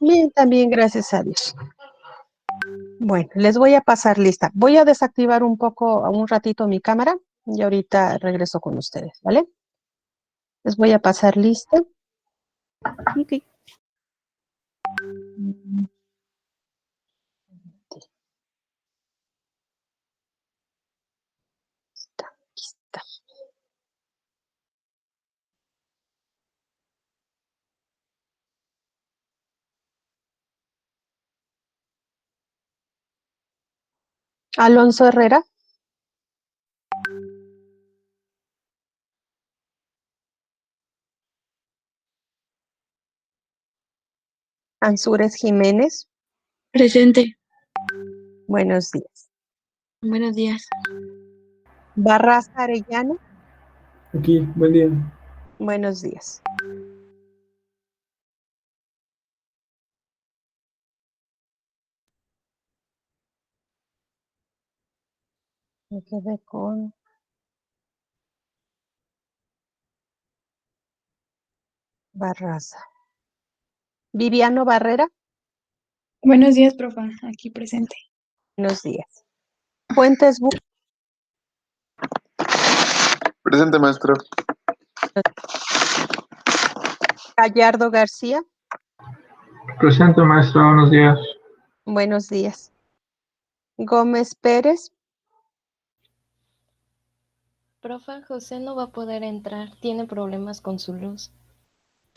Bien, también, gracias a Dios. Bueno, les voy a pasar lista. Voy a desactivar un ratito mi cámara y ahorita regreso con ustedes, ¿vale? Les voy a pasar lista. Ok. Mm, aquí está. Alonso Herrera. Ansúrez Jiménez. Presente. Buenos días. Buenos días. Barraza Arellano. Aquí, buen día. Buenos días. Me quedé con Barraza. Viviano Barrera. Buenos días, profa. Aquí presente. Buenos días. Fuentes Presente, maestro. Gallardo García. Presente, maestra, buenos días. Buenos días. Gómez Pérez. Profa, José no va a poder entrar, tiene problemas con su luz.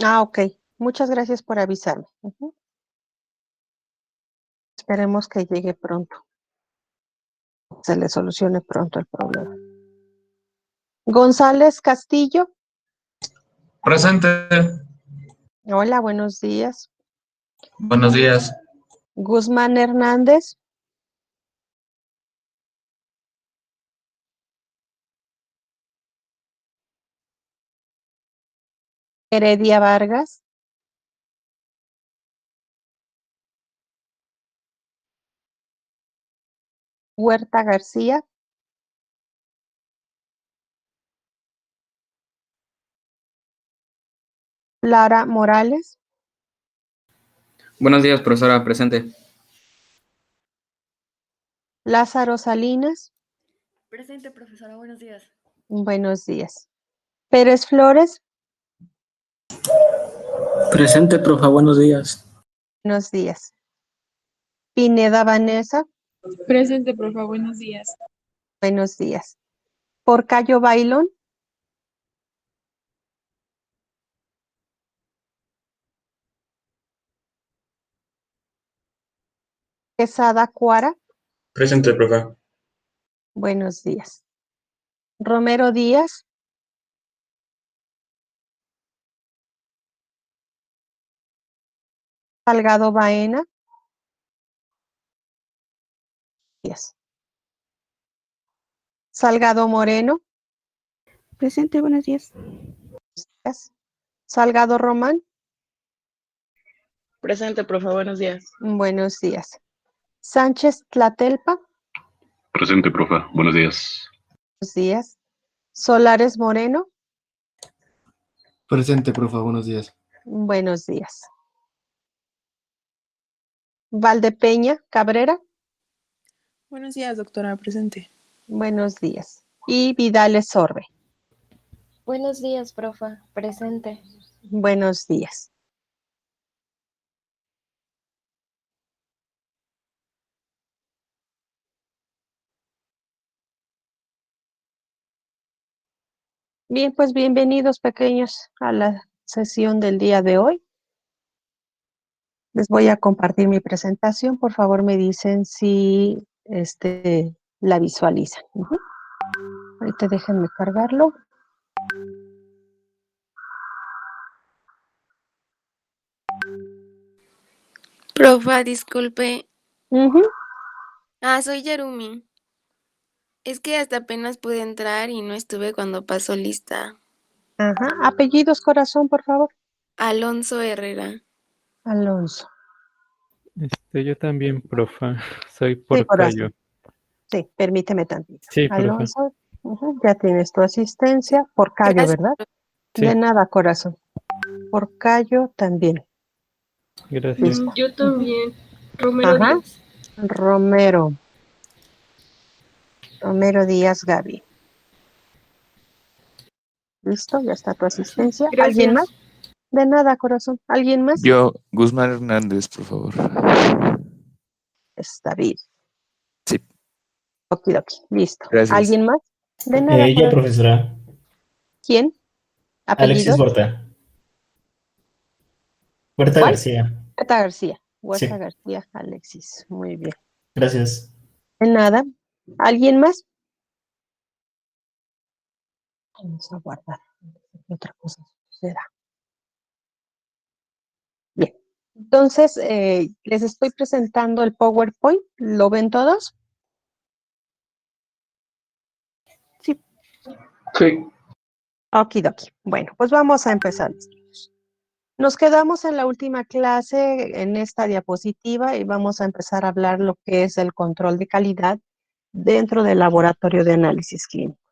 Ah, ok. Muchas gracias por avisarme. Ujú. Esperemos que llegue pronto. Se le solucione pronto el problema. González Castillo. Presente. Hola, buenos días. Buenos días. Guzmán Hernández. Heredia Vargas. Huerta García. Lara Morales. Buenos días, profesora, presente. Lázaro Salinas. Presente, profesora. Buenos días. Buenos días. Pérez Flores. Presente, profa, buenos días. Buenos días. Pineda Vanessa. Presente, profa. Buenos días. Buenos días. Porcayo Bailón. Quesada Cuara. Presente, profe. Buenos días. Romero Díaz. Salgado Baena. Díaz. Salgado Moreno. Presente, buenos días. Salgado Román. Presente, profe, buenos días. Buenos días. Sánchez Tlatelpa. Presente, profe. Buenos días. Buenos días. Solares Moreno. Presente, profe, buenos días. Buenos días. Valdepeña Cabrera. Buenos días, doctora. Presente. Buenos días. Y Vidales Sorbe. Buenos días, profa, presente. Buenos días. Bien, pues bienvenidos pequeños a la sesión del día de hoy. Les voy a compartir mi presentación. Por favor, me dicen si la visualizan. Ujú. Ahorita déjenme cargarlo. Profa, disculpe. Ujú. Soy Yarumi. Es que hasta apenas pude entrar y no estuve cuando pasó lista. Ajá. Apellidos, corazón, por favor. Alonso Herrera. Alonso. Yo también, profa. Soy Sí, Porcayo. corazón. Sí, permíteme tantito. Sí, profa. Alonso, ya tienes tu asistencia. Porcayo, Gracias. ¿verdad? Sí. De nada, corazón. Porcayo también. Gracias. Yo también. Romero Ajá. Díaz. Romero. Romero Díaz Gaby. ¿Listo? Ya está tu asistencia. ¿Alguien más? Gracias. De nada, corazón. ¿Alguien más? Yo, Guzmán Hernández, por favor. Es David. Sí. Okidoki. Listo. Gracias. ¿Alguien más? De nada, Ella, corazón. profesora. ¿Quién? Alexis ¿Apellidos? Huerta. Huerta ¿Cuál? García. Huerta García. Huerta Sí, García, Alexis. Muy bien. gracias. De nada. ¿Alguien más? Vamos a guardar. Que otra cosa suceda. Bien. Entonces, les estoy presentando el PowerPoint. ¿Lo ven todos? Sí. Sí. Okidoki. Bueno, pues vamos a empezar. Nos quedamos en la última clase en esta diapositiva y vamos a empezar a hablar lo que es el control de calidad dentro del laboratorio de análisis clínicos.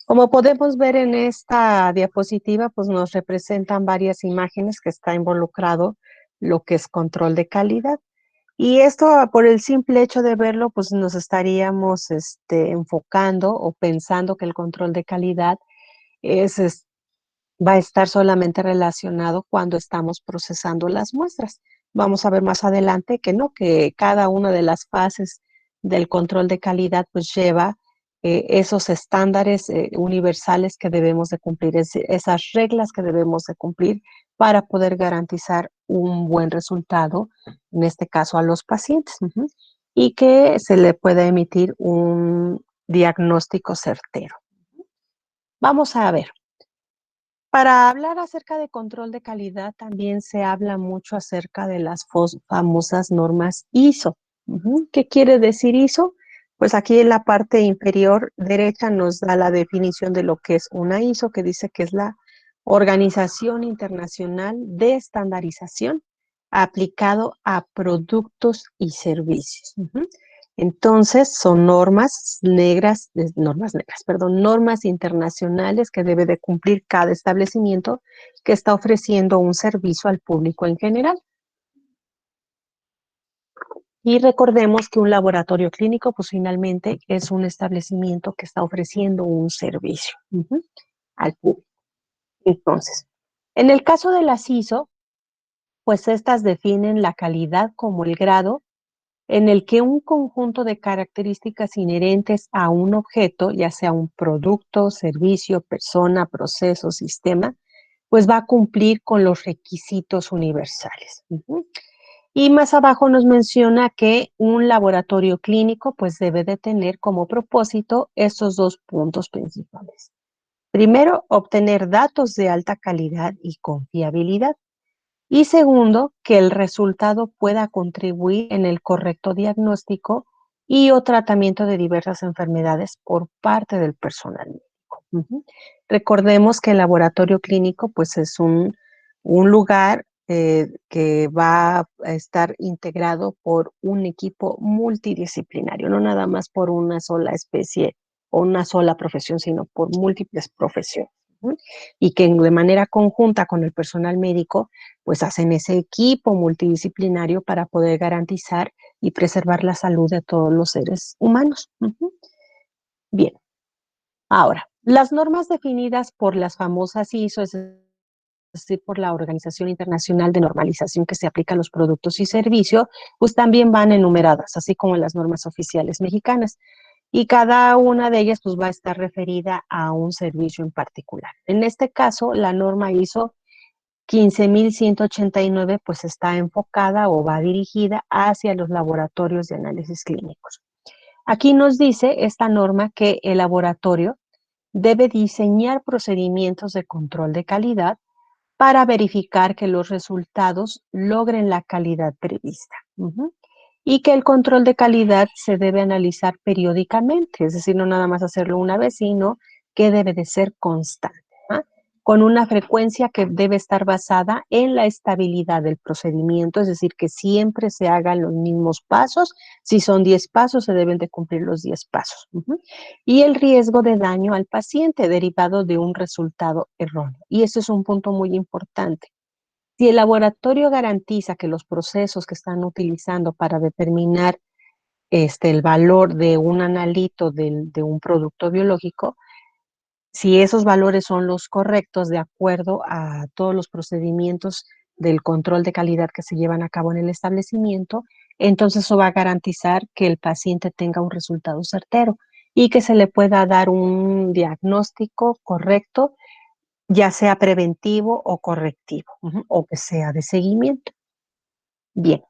Como podemos ver en esta diapositiva, pues nos representan varias imágenes que está involucrado lo que es control de calidad. Y esto, por el simple hecho de verlo, pues nos estaríamos enfocando o pensando que el control de calidad va a estar solamente relacionado cuando estamos procesando las muestras. Vamos a ver más adelante que no, que cada una de las fases del control de calidad pues lleva esos estándares universales que debemos de cumplir, esas reglas que debemos de cumplir para poder garantizar un buen resultado, en este caso a los pacientes, y que se le pueda emitir un diagnóstico certero. Vamos a ver. Para hablar acerca de control de calidad, también se habla mucho acerca de las famosas normas ISO. ¿Qué quiere decir ISO? Pues aquí en la parte inferior derecha nos da la definición de lo que es una ISO, que dice que es la Organización Internacional de Estandarización aplicado a productos y servicios. Entonces, son normas internacionales que debe de cumplir cada establecimiento que está ofreciendo un servicio al público en general. Y recordemos que un laboratorio clínico, pues finalmente es un establecimiento que está ofreciendo un servicio al público. Entonces, en el caso de las ISO, pues estas definen la calidad como el grado en el que un conjunto de características inherentes a un objeto, ya sea un producto, servicio, persona, proceso, sistema, pues va a cumplir con los requisitos universales. Y más abajo nos menciona que un laboratorio clínico pues debe de tener como propósito estos dos puntos principales. Primero, obtener datos de alta calidad y confiabilidad. Y segundo, que el resultado pueda contribuir en el correcto diagnóstico y o tratamiento de diversas enfermedades por parte del personal médico. Recordemos que el laboratorio clínico pues es un lugar que va a estar integrado por un equipo multidisciplinario, no nada más por una sola especie o una sola profesión, sino por múltiples profesiones. Y que de manera conjunta con el personal médico pues hacen ese equipo multidisciplinario para poder garantizar y preservar la salud de todos los seres humanos. Bien, ahora, las normas definidas por las famosas ISO, es decir, por la Organización Internacional de Normalización que se aplica a los productos y servicios, pues también van enumeradas, así como las normas oficiales mexicanas. Y cada una de ellas pues va a estar referida a un servicio en particular. En este caso, la norma ISO 15189 pues está enfocada o va dirigida hacia los laboratorios de análisis clínicos. Aquí nos dice esta norma que el laboratorio debe diseñar procedimientos de control de calidad para verificar que los resultados logren la calidad prevista. Y que el control de calidad se debe analizar periódicamente, es decir, no nada más hacerlo una vez, sino que debe de ser constante, con una frecuencia que debe estar basada en la estabilidad del procedimiento, es decir, que siempre se hagan los mismos pasos. Si son 10 pasos, se deben de cumplir los 10 pasos. Y el riesgo de daño al paciente derivado de un resultado erróneo. Y eso es un punto muy importante. Si el laboratorio garantiza que los procesos que están utilizando para determinar el valor de un analito de un producto biológico, si esos valores son los correctos de acuerdo a todos los procedimientos del control de calidad que se llevan a cabo en el establecimiento, entonces eso va a garantizar que el paciente tenga un resultado certero y que se le pueda dar un diagnóstico correcto, ya sea preventivo o correctivo, o que sea de seguimiento. Bien.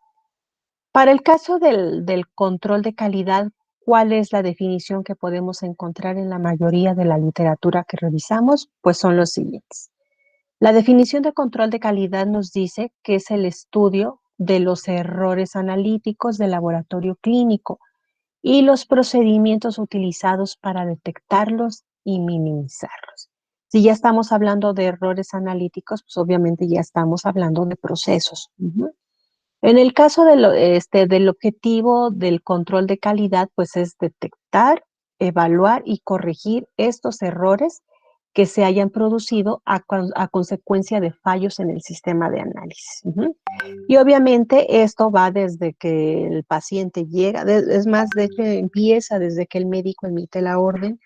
Para el caso del control de calidad, ¿cuál es la definición que podemos encontrar en la mayoría de la literatura que revisamos? Pues son los siguientes. La definición de control de calidad nos dice que es el estudio de los errores analíticos del laboratorio clínico y los procedimientos utilizados para detectarlos y minimizarlos. Si ya estamos hablando de errores analíticos, pues obviamente ya estamos hablando de procesos. En el caso del objetivo del control de calidad, pues es detectar, evaluar y corregir estos errores que se hayan producido a consecuencia de fallos en el sistema de análisis. Y obviamente esto va desde que el paciente llega, es más, de hecho empieza desde que el médico emite la orden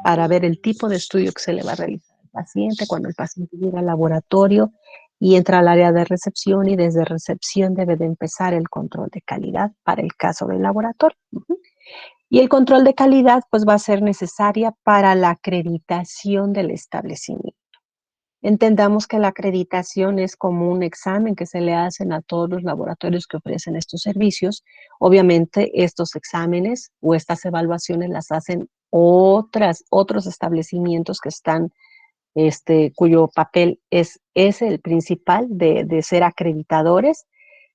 para ver el tipo de estudio que se le va a realizar al paciente, cuando el paciente llega al laboratorio y entra al área de recepción, y desde recepción debe de empezar el control de calidad para el caso del laboratorio. Y el control de calidad pues va a ser necesaria para la acreditación del establecimiento. Entendamos que la acreditación es como un examen que se le hacen a todos los laboratorios que ofrecen estos servicios. Obviamente estos exámenes o estas evaluaciones las hacen otros establecimientos que están, cuyo papel es el principal de ser acreditadores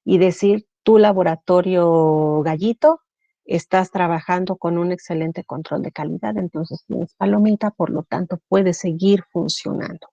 y decir, tu laboratorio Gallito, estás trabajando con un excelente control de calidad, entonces tienes palomita, por lo tanto puede seguir funcionando.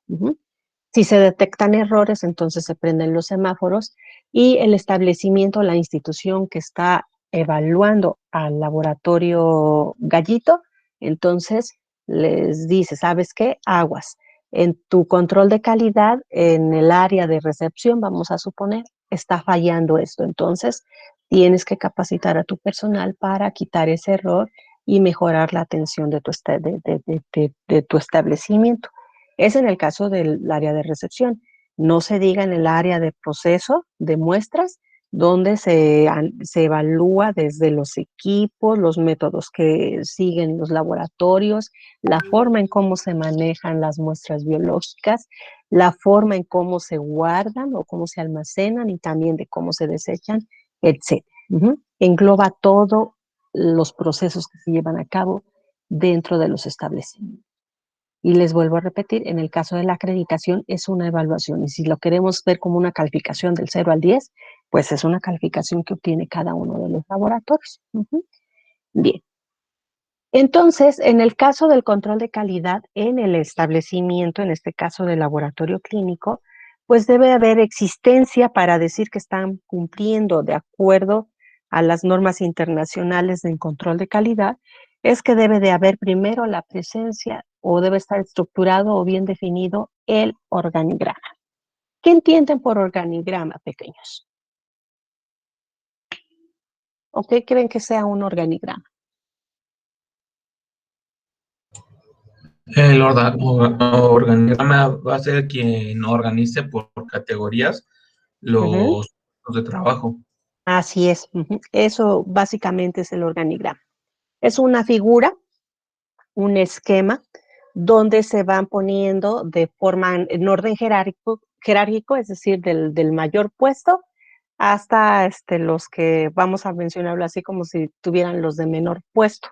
Si se detectan errores, entonces se prenden los semáforos y el establecimiento, la institución que está evaluando al laboratorio Gallito, entonces les dice, ¿sabes qué? Aguas. En tu control de calidad, en el área de recepción, vamos a suponer, está fallando esto. Entonces, tienes que capacitar a tu personal para quitar ese error y mejorar la atención de tu establecimiento. Es en el caso del área de recepción. No se diga en el área de proceso de muestras, donde se evalúa desde los equipos, los métodos que siguen los laboratorios, la forma en cómo se manejan las muestras biológicas, la forma en cómo se guardan o cómo se almacenan y también de cómo se desechan, etc. Engloba todos los procesos que se llevan a cabo dentro de los establecimientos. Y les vuelvo a repetir, en el caso de la acreditación es una evaluación, y si lo queremos ver como una calificación del 0 al 10, pues es una calificación que obtiene cada uno de los laboratorios. Bien. Entonces, en el caso del control de calidad en el establecimiento, en este caso del laboratorio clínico, pues debe haber existencia para decir que están cumpliendo de acuerdo a las normas internacionales de control de calidad, es que debe de haber primero la presencia o debe estar estructurado o bien definido el organigrama. ¿Qué entienden por organigrama, pequeños? ¿O qué creen que sea un organigrama? El organigrama va a ser quien organice por categorías los de trabajo. Así es. Eso básicamente es el organigrama. Es una figura, un esquema, donde se van poniendo de forma en orden jerárquico, es decir, del mayor puesto hasta los que vamos a mencionarlo así como si tuvieran los de menor puesto.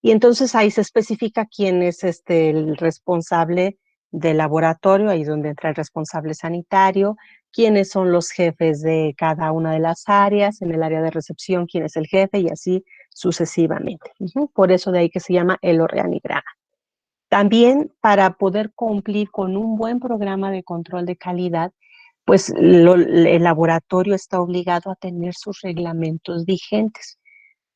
Y entonces ahí se especifica quién es el responsable del laboratorio, ahí es donde entra el responsable sanitario, quiénes son los jefes de cada una de las áreas, en el área de recepción quién es el jefe y así sucesivamente. Por eso de ahí que se llama el organigrama. También para poder cumplir con un buen programa de control de calidad, pues el laboratorio está obligado a tener sus reglamentos vigentes,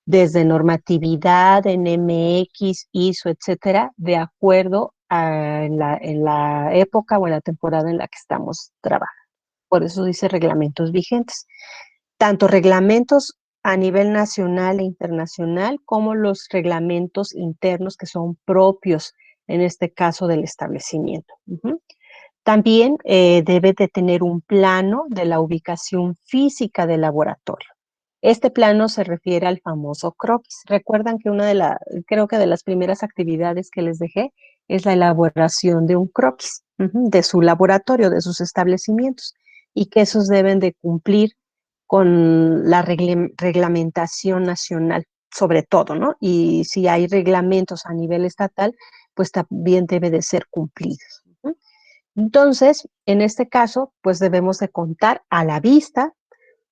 desde normatividad, NMX, ISO, etcétera, de acuerdo a en la época o en la temporada en la que estamos trabajando. Por eso dice reglamentos vigentes. Tanto reglamentos a nivel nacional e internacional como los reglamentos internos que son propios, en este caso, del establecimiento. También debe de tener un plano de la ubicación física del laboratorio. Este plano se refiere al famoso croquis. Recuerdan que creo que de las primeras actividades que les dejé es la elaboración de un croquis de su laboratorio, de sus establecimientos, y que esos deben de cumplir con la reglamentación nacional, sobre todo, ¿no? Y si hay reglamentos a nivel estatal, pues también debe de ser cumplidos. Entonces, en este caso, pues debemos de contar a la vista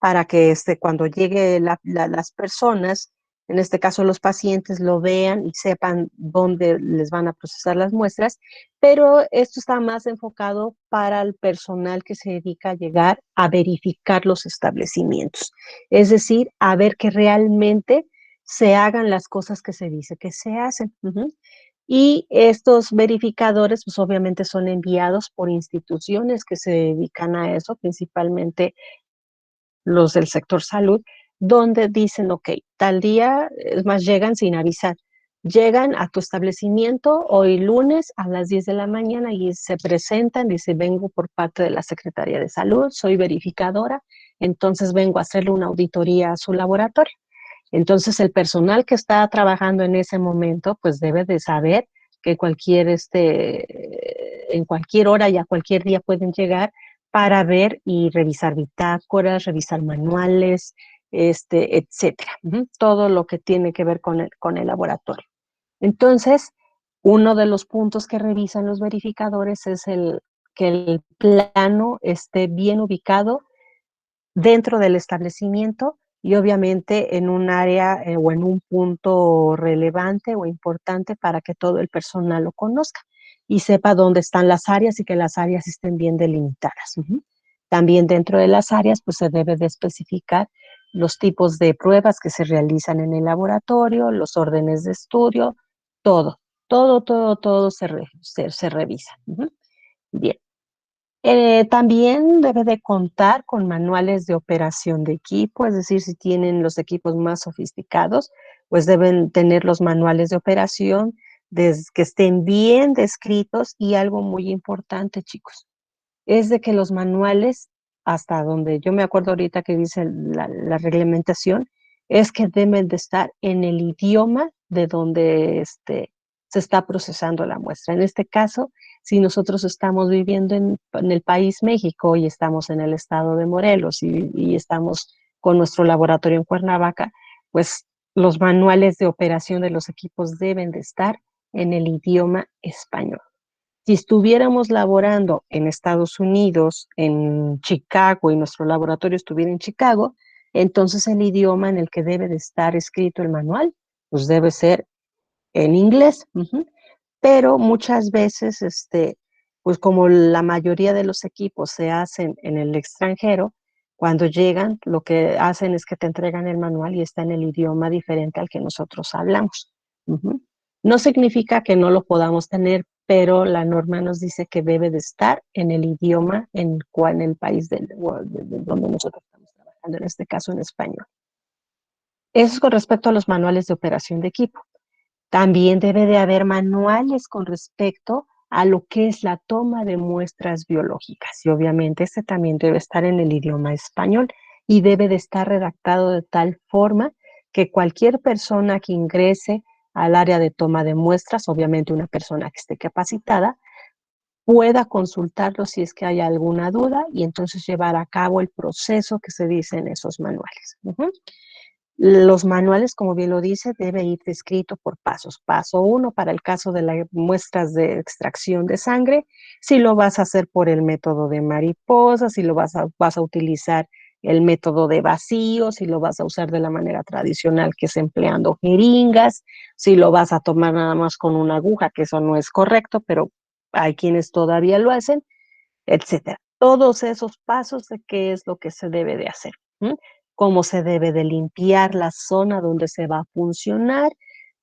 para que cuando llegue las personas, en este caso los pacientes, lo vean y sepan dónde les van a procesar las muestras, pero esto está más enfocado para el personal que se dedica a llegar a verificar los establecimientos, es decir, a ver que realmente se hagan las cosas que se dice que se hacen. Y estos verificadores, pues obviamente son enviados por instituciones que se dedican a eso, principalmente los del sector salud, donde dicen, ok, tal día, es más, llegan sin avisar. Llegan a tu establecimiento hoy lunes a las 10 de la mañana y se presentan, dice, vengo por parte de la Secretaría de Salud, soy verificadora, entonces vengo a hacerle una auditoría a su laboratorio. Entonces, el personal que está trabajando en ese momento, pues debe de saber que en cualquier hora y a cualquier día pueden llegar para ver y revisar bitácoras, revisar manuales, etcétera. Todo lo que tiene que ver con el laboratorio. Entonces, uno de los puntos que revisan los verificadores es que el plano esté bien ubicado dentro del establecimiento y obviamente en un área o en un punto relevante o importante para que todo el personal lo conozca y sepa dónde están las áreas y que las áreas estén bien delimitadas. También dentro de las áreas pues se debe de especificar los tipos de pruebas que se realizan en el laboratorio, los órdenes de estudio, todo se revisa. Bien. También debe de contar con manuales de operación de equipo, es decir, si tienen los equipos más sofisticados, pues deben tener los manuales de operación que estén bien descritos y algo muy importante, chicos, es de que los manuales, hasta donde yo me acuerdo ahorita que dice la reglamentación, es que deben de estar en el idioma de donde se está procesando la muestra. En este caso, si nosotros estamos viviendo en el país México y estamos en el estado de Morelos y estamos con nuestro laboratorio en Cuernavaca, pues los manuales de operación de los equipos deben de estar en el idioma español. Si estuviéramos laborando en Estados Unidos, en Chicago, y nuestro laboratorio estuviera en Chicago, entonces el idioma en el que debe de estar escrito el manual, pues debe ser en inglés. Pero muchas veces, pues como la mayoría de los equipos se hacen en el extranjero, cuando llegan, lo que hacen es que te entregan el manual y está en el idioma diferente al que nosotros hablamos. No significa que no lo podamos tener, pero la norma nos dice que debe de estar en el idioma en el país donde nosotros estamos trabajando, en este caso en español. Eso es con respecto a los manuales de operación de equipo. También debe de haber manuales con respecto a lo que es la toma de muestras biológicas y obviamente este también debe estar en el idioma español y debe de estar redactado de tal forma que cualquier persona que ingrese al área de toma de muestras, obviamente una persona que esté capacitada, pueda consultarlo si es que hay alguna duda y entonces llevar a cabo el proceso que se dice en esos manuales. Los manuales, como bien lo dice, debe ir descrito por pasos. Paso 1 para el caso de las muestras de extracción de sangre, si lo vas a hacer por el método de mariposa, si lo vas a utilizar el método de vacío, si lo vas a usar de la manera tradicional, que es empleando jeringas, si lo vas a tomar nada más con una aguja, que eso no es correcto, pero hay quienes todavía lo hacen, etcétera. Todos esos pasos de qué es lo que se debe de hacer. Cómo se debe de limpiar la zona donde se va a funcionar,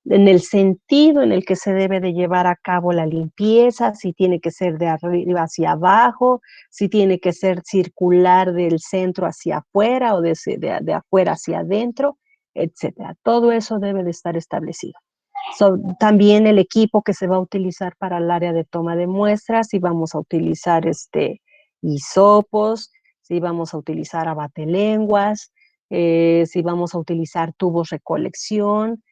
en el sentido en el que se debe de llevar a cabo la limpieza, si tiene que ser de arriba hacia abajo, si tiene que ser circular del centro hacia afuera o de afuera hacia adentro, etcétera. Todo eso debe de estar establecido. También el equipo que se va a utilizar para el área de toma de muestras, si vamos a utilizar hisopos, si vamos a utilizar abatelenguas, si vamos a utilizar tubos recolección,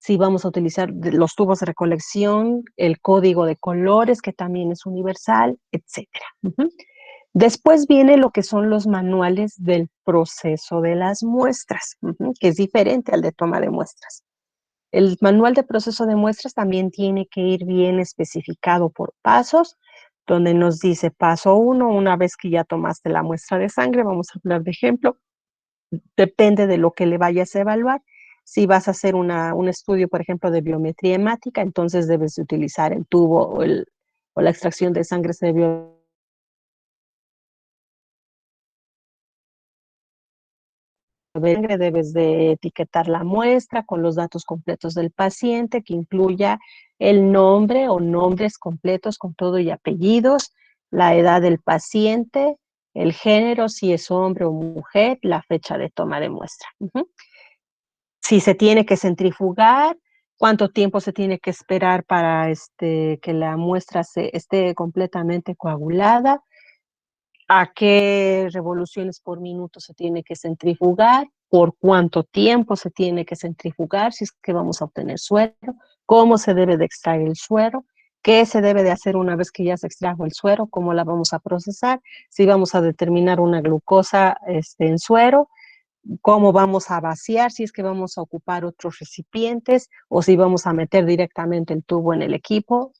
si vamos a utilizar los tubos de recolección, el código de colores, que también es universal, etcétera. Después viene lo que son los manuales del proceso de las muestras, que es diferente al de toma de muestras. El manual de proceso de muestras también tiene que ir bien especificado por pasos, donde nos dice paso 1, una vez que ya tomaste la muestra de sangre, vamos a hablar de ejemplo, depende de lo que le vayas a evaluar. Si vas a hacer un estudio, por ejemplo, de biometría hemática, entonces debes de utilizar el tubo o la extracción de sangre se debe debes de etiquetar la muestra con los datos completos del paciente, que incluya el nombre o nombres completos con todo y apellidos, la edad del paciente, el género, si es hombre o mujer, la fecha de toma de muestra. Si se tiene que centrifugar, cuánto tiempo se tiene que esperar para que la muestra esté completamente coagulada, a qué revoluciones por minuto se tiene que centrifugar, por cuánto tiempo se tiene que centrifugar, si es que vamos a obtener suero, cómo se debe de extraer el suero, qué se debe de hacer una vez que ya se extrajo el suero, cómo la vamos a procesar, si vamos a determinar una glucosa en suero, cómo vamos a vaciar, si es que vamos a ocupar otros recipientes o si vamos a meter directamente el tubo en el equipo.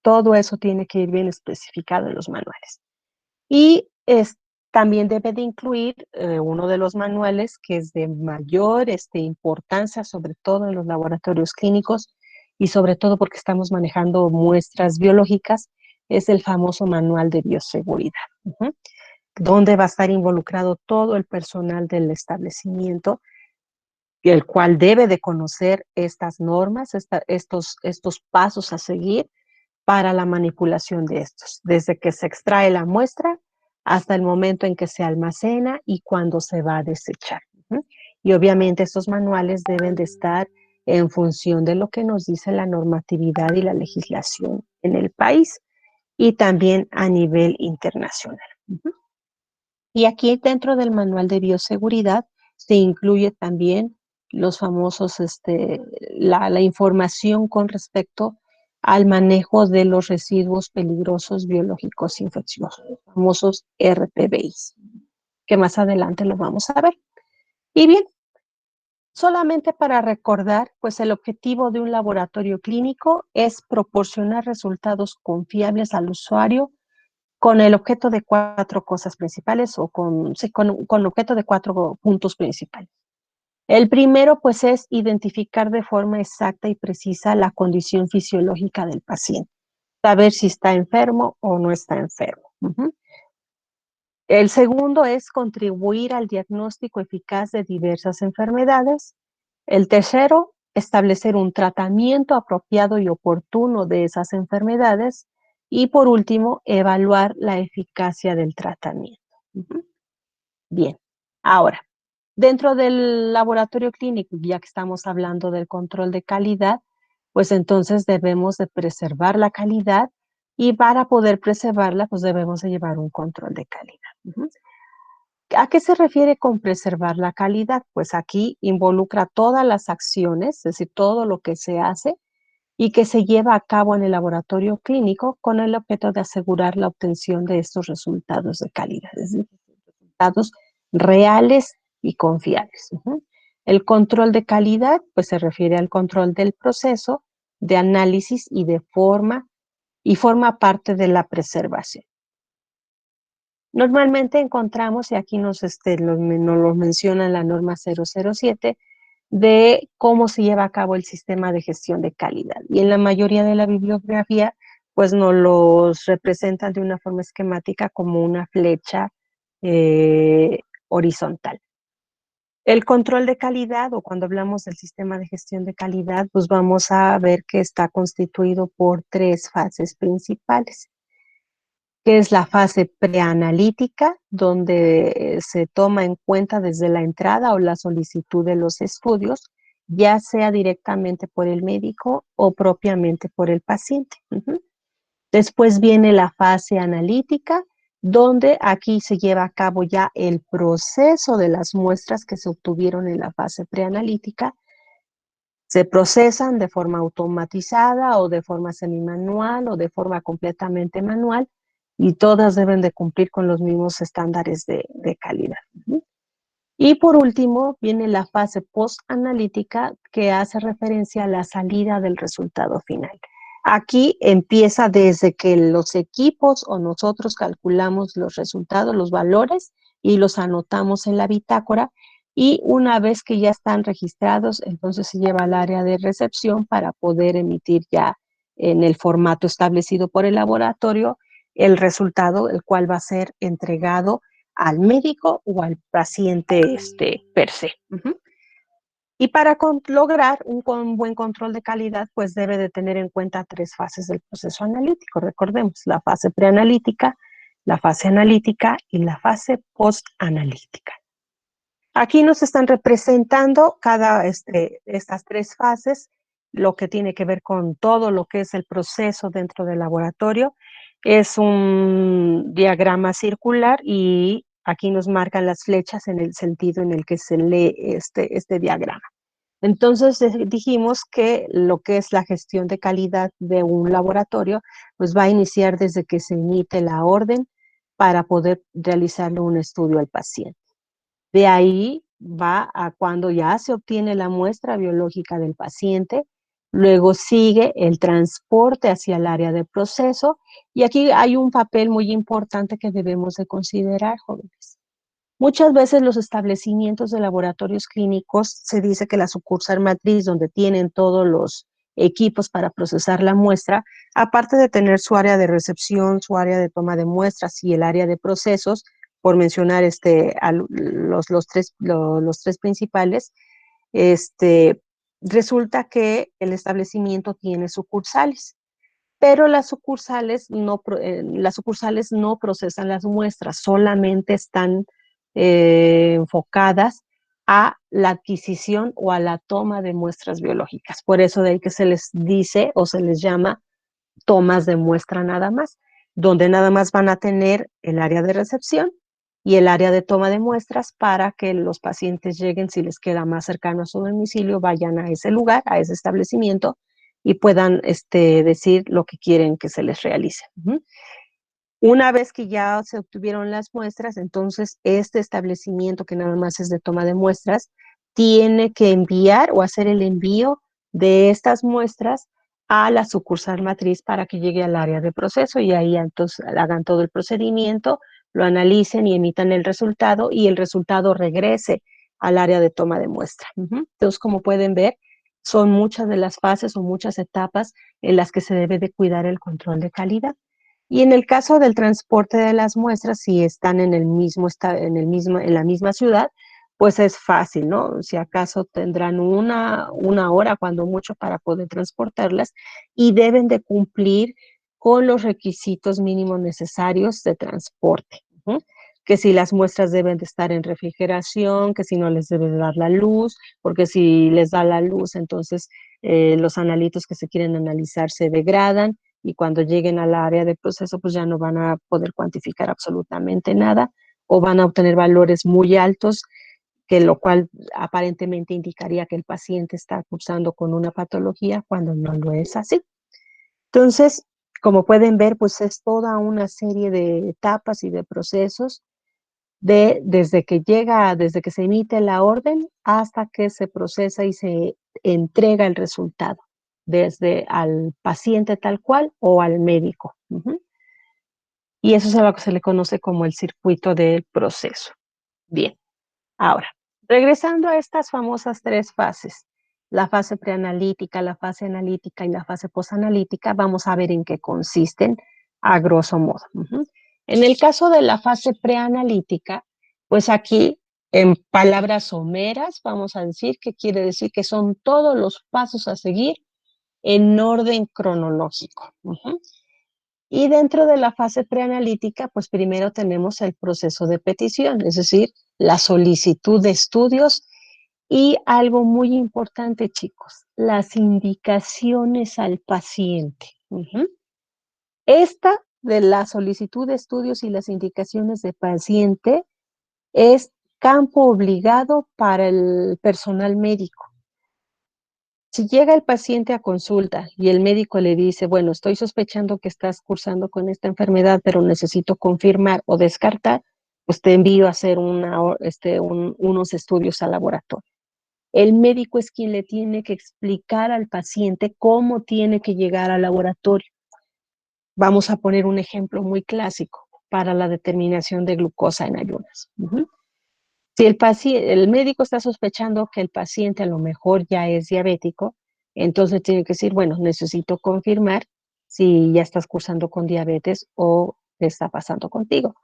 Todo eso tiene que ir bien especificado en los manuales. Y también debe de incluir uno de los manuales que es de mayor importancia, sobre todo en los laboratorios clínicos y sobre todo porque estamos manejando muestras biológicas, es el famoso manual de bioseguridad, donde va a estar involucrado todo el personal del establecimiento, el cual debe de conocer estas normas, estos pasos a seguir para la manipulación de estos, desde que se extrae la muestra hasta el momento en que se almacena y cuando se va a desechar. Y obviamente estos manuales deben de estar en función de lo que nos dice la normatividad y la legislación en el país y también a nivel internacional. Y aquí dentro del manual de bioseguridad se incluye también los famosos, la información con respecto al manejo de los residuos peligrosos biológicos infecciosos, los famosos RPBIs, que más adelante lo vamos a ver. Y bien, solamente para recordar, pues el objetivo de un laboratorio clínico es proporcionar resultados confiables al usuario con el objeto de 4 cosas principales o con objeto de 4 puntos principales. El primero, pues, es identificar de forma exacta y precisa la condición fisiológica del paciente, saber si está enfermo o no está enfermo. El segundo es contribuir al diagnóstico eficaz de diversas enfermedades. El tercero, establecer un tratamiento apropiado y oportuno de esas enfermedades. Y por último, evaluar la eficacia del tratamiento. Bien, ahora, dentro del laboratorio clínico, ya que estamos hablando del control de calidad, pues entonces debemos de preservar la calidad y para poder preservarla, pues debemos de llevar un control de calidad. ¿A qué se refiere con preservar la calidad? Pues aquí involucra todas las acciones, es decir, todo lo que se hace y que se lleva a cabo en el laboratorio clínico con el objeto de asegurar la obtención de estos resultados de calidad, es decir, resultados reales y confiables. El control de calidad, pues se refiere al control del proceso de análisis y forma parte de la preservación. Normalmente encontramos, y aquí nos lo menciona la norma 007, de cómo se lleva a cabo el sistema de gestión de calidad. Y en la mayoría de la bibliografía, pues nos los representan de una forma esquemática como una flecha horizontal. El control de calidad, o cuando hablamos del sistema de gestión de calidad, pues vamos a ver que está constituido por 3 fases principales, que es la fase preanalítica, donde se toma en cuenta desde la entrada o la solicitud de los estudios, ya sea directamente por el médico o propiamente por el paciente. Después viene la fase analítica, donde aquí se lleva a cabo ya el proceso de las muestras que se obtuvieron en la fase preanalítica. Se procesan de forma automatizada o de forma semimanual o de forma completamente manual, y todas deben de cumplir con los mismos estándares de calidad. Y por último, viene la fase post-analítica, que hace referencia a la salida del resultado final. Aquí empieza desde que los equipos o nosotros calculamos los resultados, los valores, y los anotamos en la bitácora, y una vez que ya están registrados, entonces se lleva al área de recepción para poder emitir ya en el formato establecido por el laboratorio el resultado, el cual va a ser entregado al médico o al paciente per se. Y para lograr un buen control de calidad, pues debe de tener en cuenta 3 fases del proceso analítico. Recordemos, la fase preanalítica, la fase analítica y la fase postanalítica. Aquí nos están representando estas 3 fases, lo que tiene que ver con todo lo que es el proceso dentro del laboratorio. Es un diagrama circular y aquí nos marcan las flechas en el sentido en el que se lee este diagrama. Entonces dijimos que lo que es la gestión de calidad de un laboratorio, pues va a iniciar desde que se emite la orden para poder realizarle un estudio al paciente. De ahí va a cuando ya se obtiene la muestra biológica del paciente, luego sigue el transporte hacia el área de proceso, y aquí hay un papel muy importante que debemos de considerar, jóvenes. Muchas veces los establecimientos de laboratorios clínicos, se dice que la sucursal matriz, donde tienen todos los equipos para procesar la muestra, aparte de tener su área de recepción, su área de toma de muestras y el área de procesos, por mencionar los tres principales, resulta que el establecimiento tiene sucursales, pero las sucursales no procesan las muestras, solamente están enfocadas a la adquisición o a la toma de muestras biológicas. Por eso de ahí que se les dice o se les llama tomas de muestra nada más, donde nada más van a tener el área de recepción y el área de toma de muestras para que los pacientes lleguen, si les queda más cercano a su domicilio, vayan a ese lugar, a ese establecimiento, y puedan decir lo que quieren que se les realice. Una vez que ya se obtuvieron las muestras, entonces este establecimiento, que nada más es de toma de muestras, tiene que enviar o hacer el envío de estas muestras a la sucursal matriz para que llegue al área de proceso, y ahí entonces hagan todo el procedimiento, lo analicen y emitan el resultado, y el resultado regrese al área de toma de muestra. Entonces, como pueden ver, son muchas de las fases o muchas etapas en las que se debe de cuidar el control de calidad. Y en el caso del transporte de las muestras, si están en la misma ciudad, pues es fácil, ¿no? Si acaso tendrán una hora, cuando mucho, para poder transportarlas, y deben de cumplir con los requisitos mínimos necesarios de transporte. Que si las muestras deben de estar en refrigeración, que si no les debe de dar la luz, porque si les da la luz, entonces los analitos que se quieren analizar se degradan, y cuando lleguen al área de proceso, pues ya no van a poder cuantificar absolutamente nada, o van a obtener valores muy altos, que lo cual aparentemente indicaría que el paciente está cursando con una patología, cuando no lo es así. Entonces, como pueden ver, pues es toda una serie de etapas y de procesos desde que se emite la orden hasta que se procesa y se entrega el resultado, desde al paciente tal cual o al médico. Y eso es a lo que se le conoce como el circuito del proceso. Bien, ahora, regresando a estas famosas 3 fases, la fase preanalítica, la fase analítica y la fase posanalítica, vamos a ver en qué consisten a grosso modo. En el caso de la fase preanalítica, pues aquí En palabras someras, vamos a decir que quiere decir que son todos los pasos a seguir en orden cronológico. Y dentro de la fase preanalítica, pues primero tenemos el proceso de petición, es decir, la solicitud de estudios y algo muy importante, chicos, las indicaciones al paciente. Esta de la solicitud de estudios y las indicaciones de paciente es campo obligado para el personal médico. Si llega el paciente a consulta y el médico le dice, bueno, estoy sospechando que estás cursando con esta enfermedad, pero necesito confirmar o descartar, pues te envío a hacer unos estudios al laboratorio. El médico es quien le tiene que explicar al paciente cómo tiene que llegar al laboratorio. Vamos a poner un ejemplo muy clásico para la determinación de glucosa en ayunas. Si el médico está sospechando que el paciente a lo mejor ya es diabético, entonces tiene que decir, bueno, necesito confirmar si ya estás cursando con diabetes o qué está pasando contigo.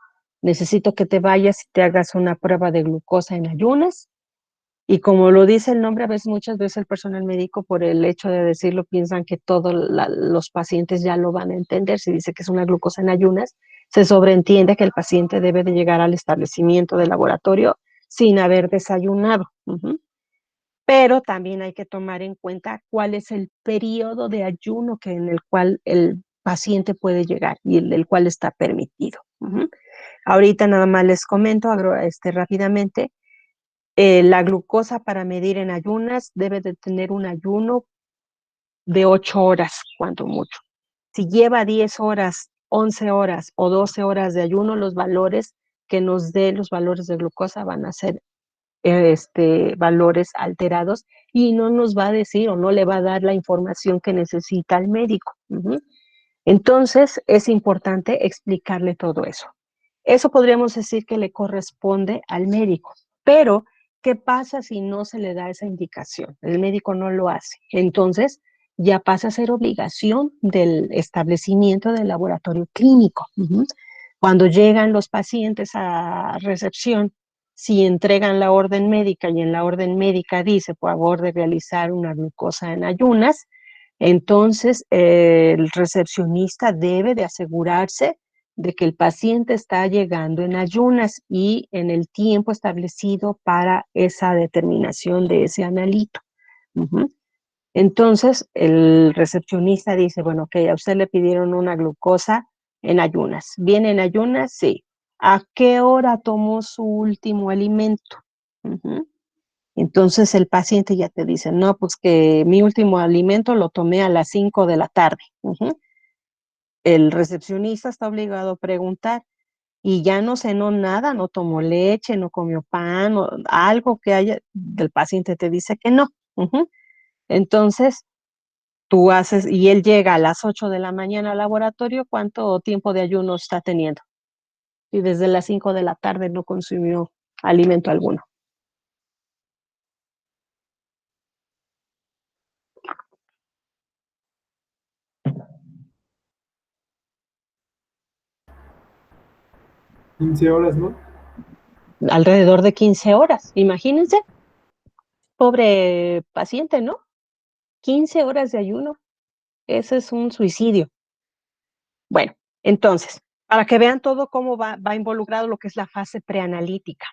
Necesito que te vayas y te hagas una prueba de glucosa en ayunas. Y como lo dice el nombre, muchas veces el personal médico, por el hecho de decirlo, piensan que todos los pacientes ya lo van a entender. Si dice que es una glucosa en ayunas, se sobreentiende que el paciente debe de llegar al establecimiento del laboratorio sin haber desayunado. Pero también hay que tomar en cuenta cuál es el periodo de ayuno en el cual el paciente puede llegar y el cual está permitido. Ahorita nada más les comento rápidamente. La glucosa para medir en ayunas debe de tener un ayuno de 8 horas, cuanto mucho. Si lleva 10 horas, 11 horas o 12 horas de ayuno, los valores que nos dé los valores de glucosa van a ser valores alterados y no nos va a decir o no le va a dar la información que necesita el médico. Entonces, es importante explicarle todo eso. Eso podríamos decir que le corresponde al médico, pero ¿qué pasa si no se le da esa indicación? El médico no lo hace. Entonces, ya pasa a ser obligación del establecimiento del laboratorio clínico. Cuando llegan los pacientes a recepción, si entregan la orden médica y en la orden médica dice, por favor, de realizar una glucosa en ayunas, entonces el recepcionista debe de asegurarse de que el paciente está llegando en ayunas y en el tiempo establecido para esa determinación de ese analito. Entonces, el recepcionista dice, bueno, ok, a usted le pidieron una glucosa en ayunas. ¿Viene en ayunas? Sí. ¿A qué hora tomó su último alimento? Entonces, el paciente ya te dice, no, pues que mi último alimento lo tomé a las 5 de la tarde. El recepcionista está obligado a preguntar, y ya no cenó nada, no tomó leche, no comió pan, o algo que haya, el paciente te dice que no. Entonces, tú haces, y él llega a las 8 de la mañana al laboratorio, ¿cuánto tiempo de ayuno está teniendo? Y desde las 5 de la tarde no consumió alimento alguno. ¿15 horas, no? Alrededor de 15 horas, imagínense. Pobre paciente, ¿no? 15 horas de ayuno. Ese es un suicidio. Bueno, entonces, para que vean todo cómo va involucrado lo que es la fase preanalítica.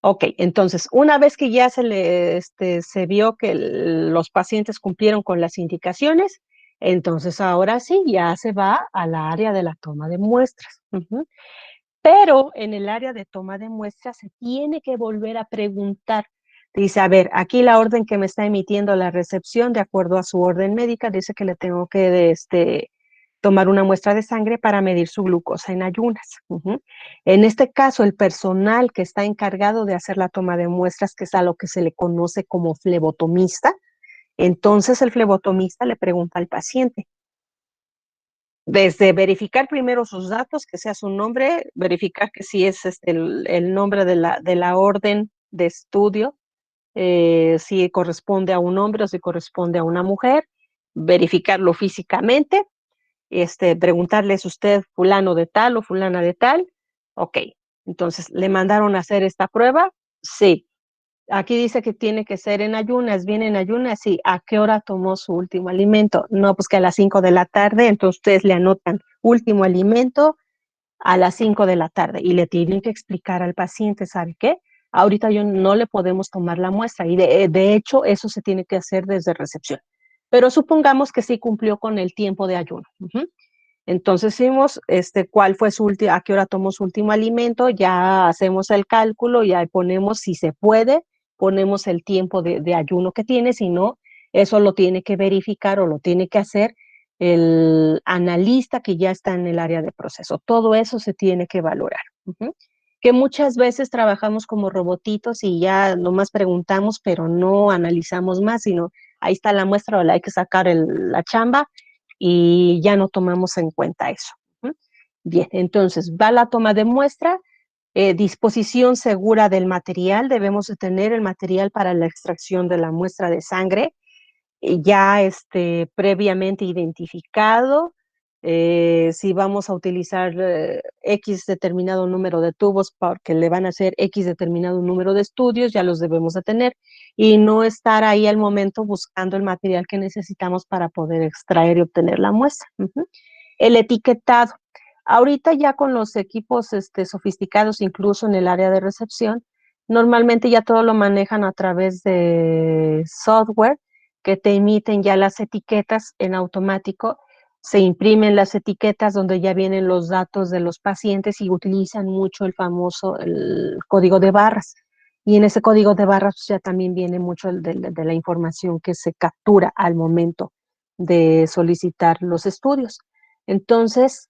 Ok, entonces, una vez que ya se vio que los pacientes cumplieron con las indicaciones, entonces ahora sí, ya se va al área de la toma de muestras. Pero en el área de toma de muestras se tiene que volver a preguntar. Dice, a ver, aquí la orden que me está emitiendo la recepción, de acuerdo a su orden médica, dice que le tengo que tomar una muestra de sangre para medir su glucosa en ayunas. En este caso, el personal que está encargado de hacer la toma de muestras, que es a lo que se le conoce como flebotomista, entonces el flebotomista le pregunta al paciente, desde verificar primero sus datos, que sea su nombre, verificar que sí es el nombre de la orden de estudio, si corresponde a un hombre o si corresponde a una mujer, verificarlo físicamente, preguntarle, ¿es usted fulano de tal o fulana de tal? Ok, entonces le mandaron a hacer esta prueba, Sí, aquí dice que tiene que ser en ayunas, bien en ayunas, sí. ¿A qué hora tomó su último alimento? No, pues que a las 5 de la tarde, entonces ustedes le anotan último alimento a las 5 de la tarde y le tienen que explicar al paciente, ¿sabe qué? Ahorita yo no le podemos tomar la muestra y de hecho eso se tiene que hacer desde recepción. Pero supongamos que sí cumplió con el tiempo de ayuno. Entonces vimos cuál fue su último, a qué hora tomó su último alimento, ya hacemos el cálculo, ya ponemos si se puede, ponemos el tiempo de ayuno que tiene, si no, eso lo tiene que verificar o lo tiene que hacer el analista que ya está en el área de proceso. Todo eso se tiene que valorar. Que muchas veces trabajamos como robotitos y ya nomás preguntamos, pero no analizamos más, sino ahí está la muestra, hay que sacar la chamba y ya no tomamos en cuenta eso. Bien, entonces va la toma de muestra, disposición segura del material, debemos de tener el material para la extracción de la muestra de sangre, ya previamente identificado, si vamos a utilizar X determinado número de tubos porque le van a hacer X determinado número de estudios, ya los debemos de tener y no estar ahí al momento buscando el material que necesitamos para poder extraer y obtener la muestra. El etiquetado. Ahorita ya con los equipos sofisticados, incluso en el área de recepción, normalmente ya todo lo manejan a través de software que te emiten ya las etiquetas en automático, se imprimen las etiquetas donde ya vienen los datos de los pacientes y utilizan mucho el famoso el código de barras. Y en ese código de barras pues, ya también viene mucho de la información que se captura al momento de solicitar los estudios. Entonces,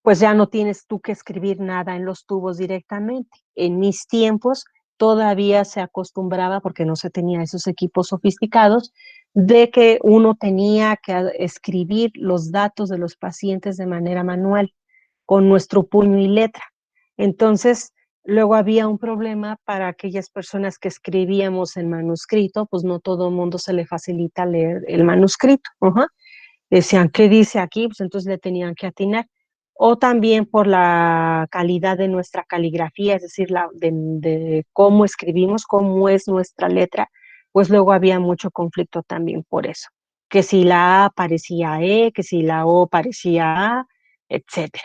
pues ya no tienes tú que escribir nada en los tubos directamente. En mis tiempos todavía se acostumbraba, porque no se tenía esos equipos sofisticados, de que uno tenía que escribir los datos de los pacientes de manera manual, con nuestro puño y letra. Entonces, luego había un problema para aquellas personas que escribíamos en manuscrito, pues no todo el mundo se le facilita leer el manuscrito. Decían, ¿qué dice aquí? Pues entonces le tenían que atinar. O también por la calidad de nuestra caligrafía, es decir, de cómo escribimos, cómo es nuestra letra, pues luego había mucho conflicto también por eso. Que si la A parecía E, que si la O parecía A, etcétera.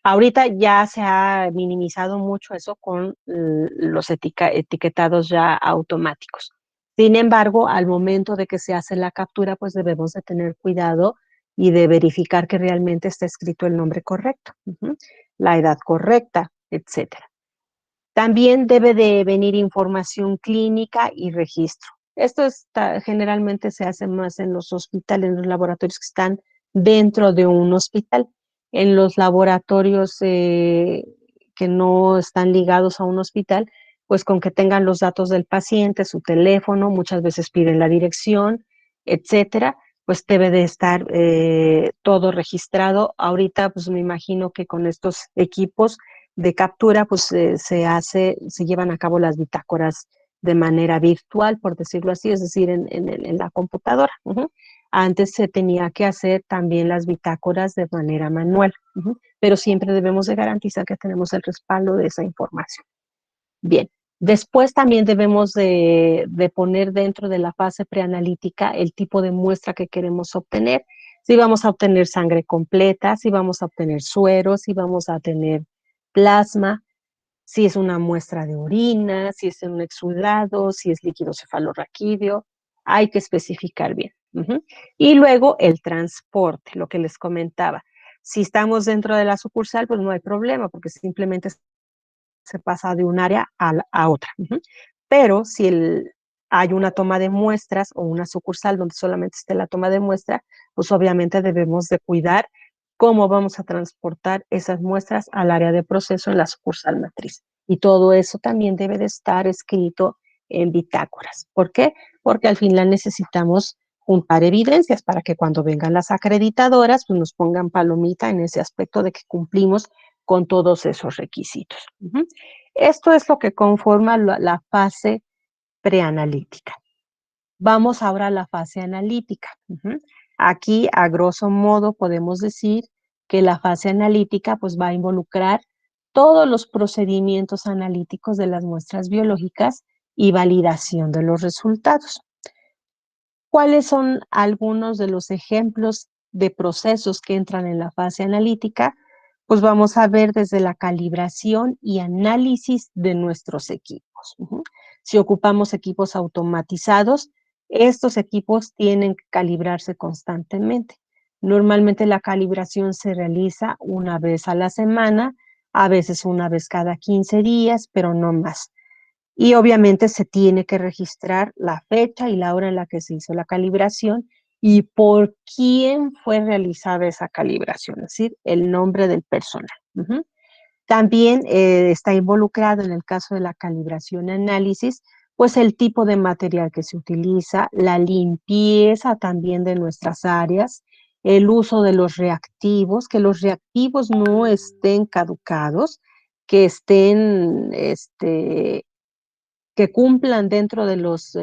Ahorita ya se ha minimizado mucho eso con los etiquetados ya automáticos. Sin embargo, al momento de que se hace la captura, pues debemos de tener cuidado y de verificar que realmente está escrito el nombre correcto, la edad correcta, etcétera. También debe de venir información clínica y registro. Esto generalmente se hace más en los hospitales, en los laboratorios que están dentro de un hospital. En los laboratorios que no están ligados a un hospital, pues con que tengan los datos del paciente, su teléfono, muchas veces piden la dirección, etcétera, pues debe de estar todo registrado. Ahorita, pues me imagino que con estos equipos de captura, pues se llevan a cabo las bitácoras de manera virtual, por decirlo así, es decir, en la computadora. Antes se tenía que hacer también las bitácoras de manera manual, pero siempre debemos de garantizar que tenemos el respaldo de esa información. Bien, después también debemos de poner dentro de la fase preanalítica el tipo de muestra que queremos obtener. Si vamos a obtener sangre completa, si vamos a obtener sueros, si vamos a tener plasma, si es una muestra de orina, si es un exudado, si es líquido cefalorraquídeo, hay que especificar bien. Y luego el transporte, lo que les comentaba. Si estamos dentro de la sucursal, pues no hay problema, porque simplemente se pasa de un área a otra. Pero si hay una toma de muestras o una sucursal donde solamente esté la toma de muestra, pues obviamente debemos de cuidar cómo vamos a transportar esas muestras al área de proceso en la sucursal matriz. Y todo eso también debe de estar escrito en bitácoras. ¿Por qué? Porque al fin la necesitamos juntar evidencias para que cuando vengan las acreditadoras, pues nos pongan palomita en ese aspecto de que cumplimos con todos esos requisitos. Esto es lo que conforma la fase preanalítica. Vamos ahora a la fase analítica. Aquí, a grosso modo, podemos decir que la fase analítica pues, va a involucrar todos los procedimientos analíticos de las muestras biológicas y validación de los resultados. ¿Cuáles son algunos de los ejemplos de procesos que entran en la fase analítica? Pues vamos a ver desde la calibración y análisis de nuestros equipos. Si ocupamos equipos automatizados, estos equipos tienen que calibrarse constantemente. Normalmente la calibración se realiza una vez a la semana, a veces una vez cada 15 días, pero no más. Y obviamente se tiene que registrar la fecha y la hora en la que se hizo la calibración y por quién fue realizada esa calibración, es decir, el nombre del personal. También está involucrado en el caso de la calibración y análisis, pues el tipo de material que se utiliza, la limpieza también de nuestras áreas, el uso de los reactivos, que los reactivos no estén caducados, que estén, que cumplan dentro de los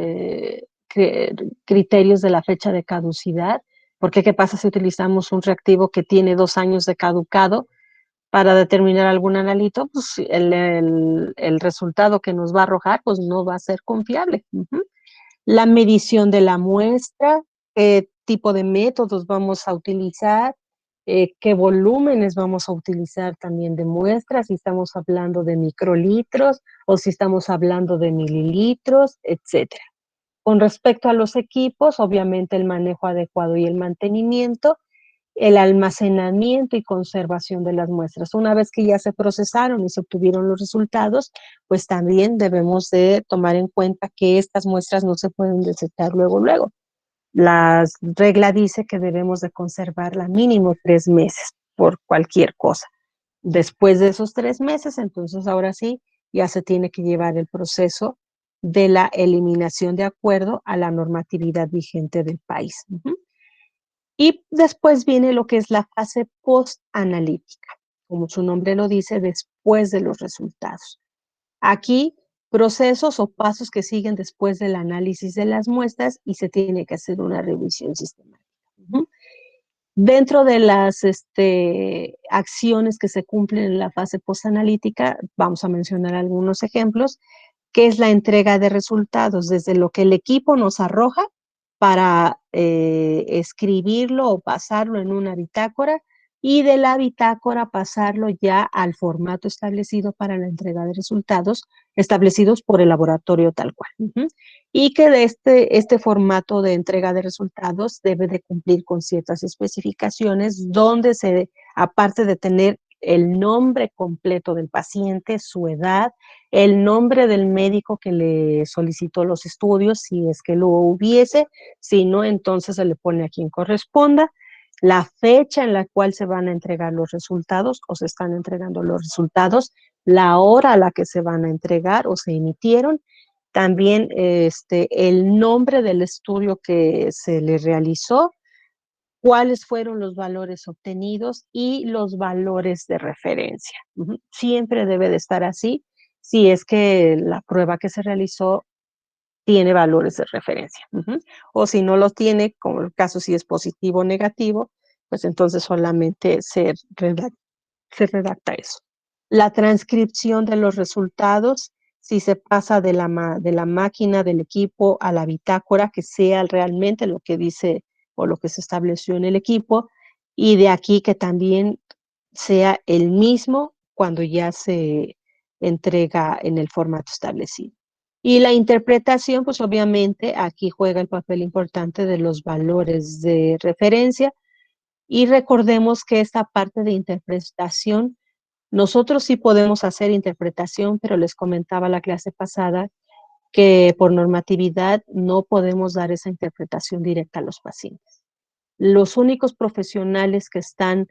criterios de la fecha de caducidad, porque ¿qué pasa si utilizamos un reactivo que tiene 2 años de caducado? Para determinar algún analito, pues el resultado que nos va a arrojar, pues no va a ser confiable. La medición de la muestra, qué tipo de métodos vamos a utilizar, qué volúmenes vamos a utilizar también de muestras, si estamos hablando de microlitros o si estamos hablando de mililitros, etcétera. Con respecto a los equipos, obviamente el manejo adecuado y el mantenimiento, el almacenamiento y conservación de las muestras. Una vez que ya se procesaron y se obtuvieron los resultados, pues también debemos de tomar en cuenta que estas muestras no se pueden desechar luego. La regla dice que debemos de conservarla mínimo 3 meses por cualquier cosa. Después de esos 3 meses, entonces ahora sí, ya se tiene que llevar el proceso de la eliminación de acuerdo a la normatividad vigente del país. Y después viene lo que es la fase post-analítica, como su nombre lo dice, después de los resultados. Aquí, procesos o pasos que siguen después del análisis de las muestras y se tiene que hacer una revisión sistemática. Dentro de las acciones que se cumplen en la fase postanalítica, vamos a mencionar algunos ejemplos, que es la entrega de resultados, desde lo que el equipo nos arroja para escribirlo o pasarlo en una bitácora y de la bitácora pasarlo ya al formato establecido para la entrega de resultados establecidos por el laboratorio tal cual. Y que de este formato de entrega de resultados debe de cumplir con ciertas especificaciones donde aparte de tener el nombre completo del paciente, su edad, el nombre del médico que le solicitó los estudios, si es que lo hubiese, si no, entonces se le pone a quien corresponda, la fecha en la cual se van a entregar los resultados o se están entregando los resultados, la hora a la que se van a entregar o se emitieron, también el nombre del estudio que se le realizó, cuáles fueron los valores obtenidos y los valores de referencia. Siempre debe de estar así si es que la prueba que se realizó tiene valores de referencia. O si no los tiene, como el caso si es positivo o negativo, pues entonces solamente se redacta eso. La transcripción de los resultados, si se pasa de la máquina, del equipo a la bitácora, que sea realmente lo que dice o lo que se estableció en el equipo, y de aquí que también sea el mismo cuando ya se entrega en el formato establecido. Y la interpretación, pues obviamente aquí juega el papel importante de los valores de referencia y recordemos que esta parte de interpretación, nosotros sí podemos hacer interpretación, pero les comentaba la clase pasada que por normatividad no podemos dar esa interpretación directa a los pacientes. Los únicos profesionales que están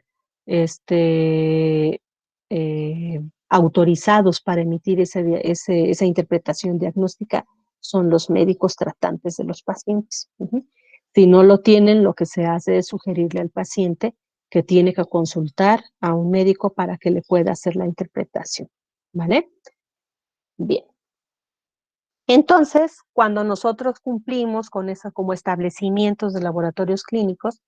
autorizados para emitir esa interpretación diagnóstica son los médicos tratantes de los pacientes. Si no lo tienen, lo que se hace es sugerirle al paciente que tiene que consultar a un médico para que le pueda hacer la interpretación. ¿Vale? Bien. Entonces, cuando nosotros cumplimos con eso como establecimientos de laboratorios clínicos,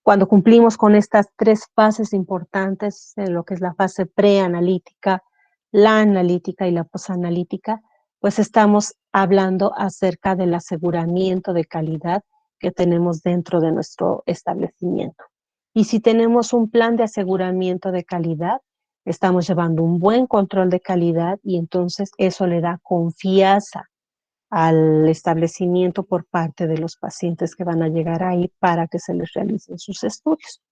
Cuando cumplimos con estas 3 fases importantes, en lo que es la fase preanalítica, la analítica y la posanalítica, pues estamos hablando acerca del aseguramiento de calidad que tenemos dentro de nuestro establecimiento. Y si tenemos un plan de aseguramiento de calidad, estamos llevando un buen control de calidad y entonces eso le da confianza al establecimiento por parte de los pacientes que van a llegar ahí para que se les realicen sus estudios.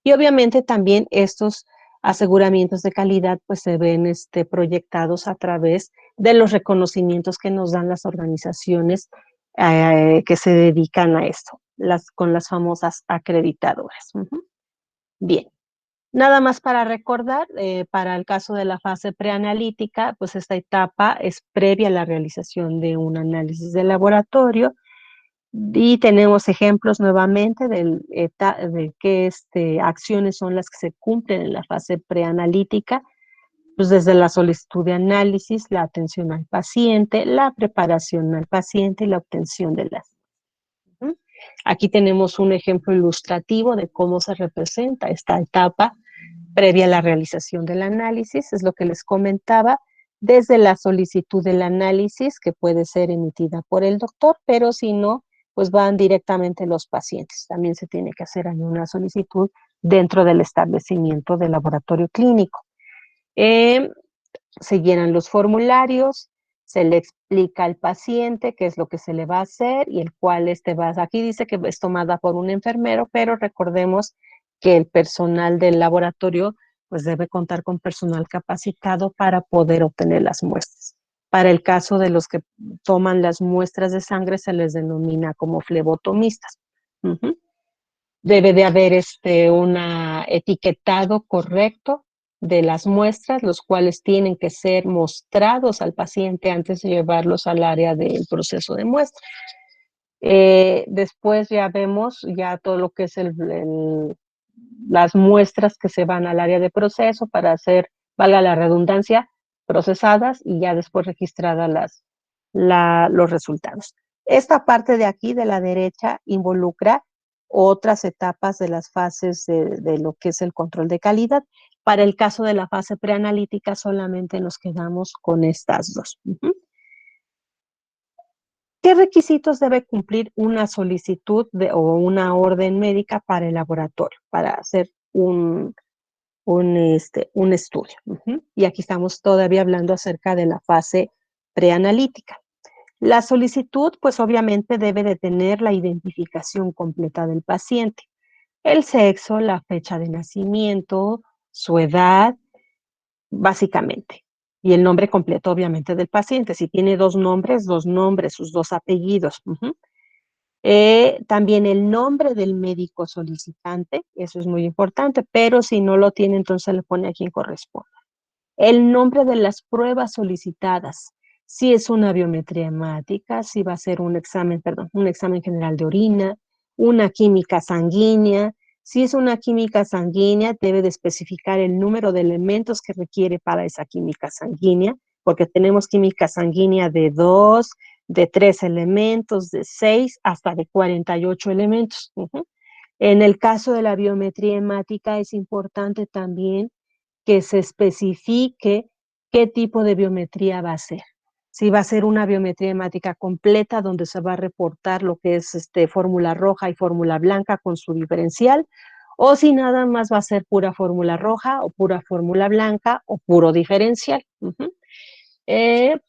Y obviamente también estos aseguramientos de calidad pues se ven proyectados a través de los reconocimientos que nos dan las organizaciones que se dedican a esto, con las famosas acreditadoras. Bien. Nada más para recordar, para el caso de la fase preanalítica, pues esta etapa es previa a la realización de un análisis de laboratorio y tenemos ejemplos nuevamente de qué acciones son las que se cumplen en la fase preanalítica, pues desde la solicitud de análisis, la atención al paciente, la preparación al paciente y la obtención de las. Aquí tenemos un ejemplo ilustrativo de cómo se representa esta etapa previa a la realización del análisis, es lo que les comentaba, desde la solicitud del análisis, que puede ser emitida por el doctor, pero si no, pues van directamente los pacientes. También se tiene que hacer ahí una solicitud dentro del establecimiento del laboratorio clínico. Se llenan los formularios, se le explica al paciente qué es lo que se le va a hacer y el cual aquí dice que es tomada por un enfermero, pero recordemos que el personal del laboratorio pues debe contar con personal capacitado para poder obtener las muestras. Para el caso de los que toman las muestras de sangre se les denomina como flebotomistas. Debe de haber un etiquetado correcto de las muestras, los cuales tienen que ser mostrados al paciente antes de llevarlos al área del proceso de muestra. Después ya vemos ya todo lo que es las muestras que se van al área de proceso para hacer, valga la redundancia, procesadas y ya después registradas los resultados. Esta parte de aquí, de la derecha, involucra otras etapas de las fases de lo que es el control de calidad. Para el caso de la fase preanalítica solamente nos quedamos con estas dos. ¿Qué requisitos debe cumplir una solicitud o una orden médica para el laboratorio, para hacer un estudio? Y aquí estamos todavía hablando acerca de la fase preanalítica. La solicitud, pues obviamente debe de tener la identificación completa del paciente, el sexo, la fecha de nacimiento, su edad, básicamente. Y el nombre completo, obviamente, del paciente. Si tiene dos nombres, sus 2 apellidos. También el nombre del médico solicitante, eso es muy importante, pero si no lo tiene, entonces le pone a quien corresponda. El nombre de las pruebas solicitadas, si es una biometría hemática, si va a ser un examen general de orina, una química sanguínea. Si es una química sanguínea, debe de especificar el número de elementos que requiere para esa química sanguínea, porque tenemos química sanguínea de 2, de 3 elementos, de 6, hasta de 48 elementos. En el caso de la biometría hemática es importante también que se especifique qué tipo de biometría va a ser. Si va a ser una biometría hemática completa donde se va a reportar lo que es fórmula roja y fórmula blanca con su diferencial, o si nada más va a ser pura fórmula roja o pura fórmula blanca o puro diferencial.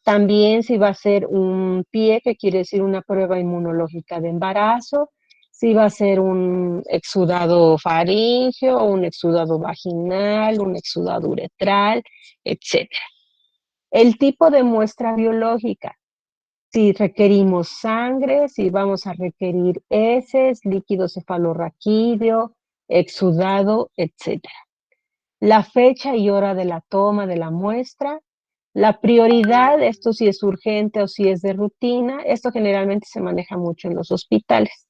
También si va a ser un PIE, que quiere decir una prueba inmunológica de embarazo, si va a ser un exudado faríngeo, un exudado vaginal, un exudado uretral, etc. El tipo de muestra biológica, si requerimos sangre, si vamos a requerir heces, líquido cefalorraquídeo, exudado, etc. La fecha y hora de la toma de la muestra, la prioridad, esto si es urgente o si es de rutina, esto generalmente se maneja mucho en los hospitales.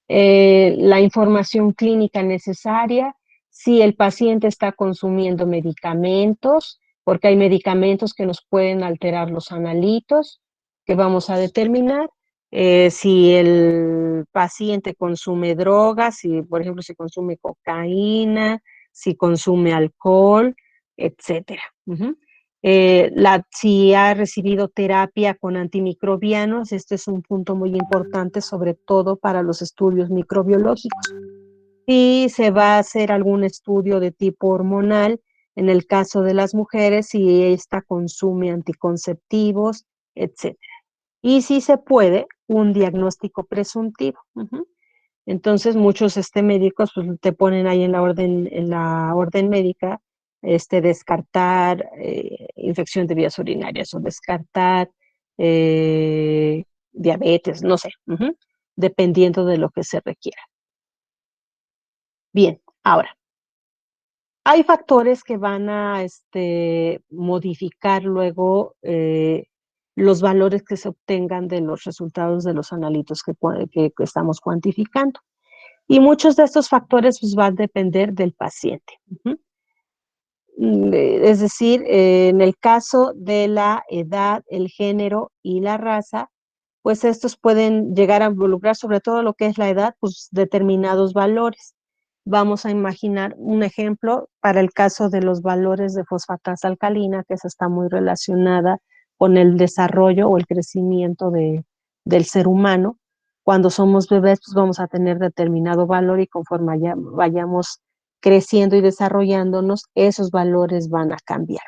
La información clínica necesaria, si el paciente está consumiendo medicamentos, porque hay medicamentos que nos pueden alterar los analitos, que vamos a determinar, Si el paciente consume drogas, si por ejemplo si consume cocaína, si consume alcohol, etcétera. Si ha recibido terapia con antimicrobianos, este es un punto muy importante, sobre todo para los estudios microbiológicos. Si se va a hacer algún estudio de tipo hormonal, en el caso de las mujeres, si ésta consume anticonceptivos, etcétera. Y si se puede, un diagnóstico presuntivo. Entonces, muchos médicos pues, te ponen ahí en la orden médica, descartar infección de vías urinarias o descartar diabetes, no sé, dependiendo de lo que se requiera. Bien, ahora, hay factores que van a modificar luego los valores que se obtengan de los resultados de los analitos que estamos cuantificando. Y muchos de estos factores pues, van a depender del paciente. Es decir, en el caso de la edad, el género y la raza, pues estos pueden llegar a involucrar, sobre todo lo que es la edad, pues determinados valores. Vamos a imaginar un ejemplo para el caso de los valores de fosfatasa alcalina, que esa está muy relacionada con el desarrollo o el crecimiento del ser humano. Cuando somos bebés, pues vamos a tener determinado valor y conforme vayamos creciendo y desarrollándonos, esos valores van a cambiar.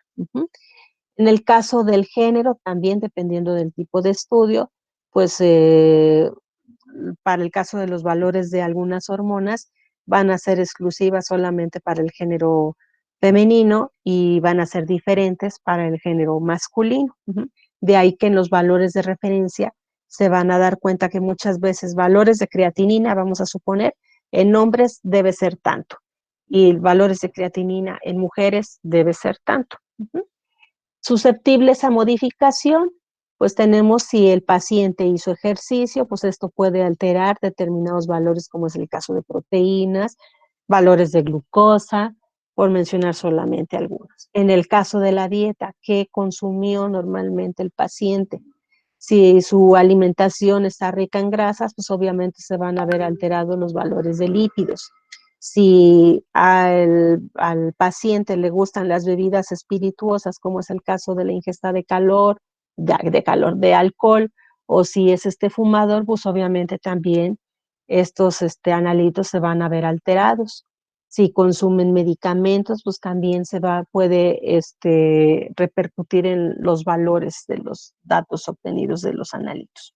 En el caso del género, también dependiendo del tipo de estudio, pues para el caso de los valores de algunas hormonas, van a ser exclusivas solamente para el género femenino y van a ser diferentes para el género masculino. De ahí que en los valores de referencia se van a dar cuenta que muchas veces valores de creatinina, vamos a suponer, en hombres debe ser tanto y valores de creatinina en mujeres debe ser tanto. Susceptibles a modificación, pues tenemos si el paciente hizo ejercicio, pues esto puede alterar determinados valores, como es el caso de proteínas, valores de glucosa, por mencionar solamente algunos. En el caso de la dieta, ¿qué consumió normalmente el paciente? Si su alimentación está rica en grasas, pues obviamente se van a ver alterados los valores de lípidos. Si al paciente le gustan las bebidas espirituosas, como es el caso de la ingesta de de alcohol, o si es fumador, pues obviamente también estos analitos se van a ver alterados. Si consumen medicamentos, pues también puede repercutir en los valores de los datos obtenidos de los analitos.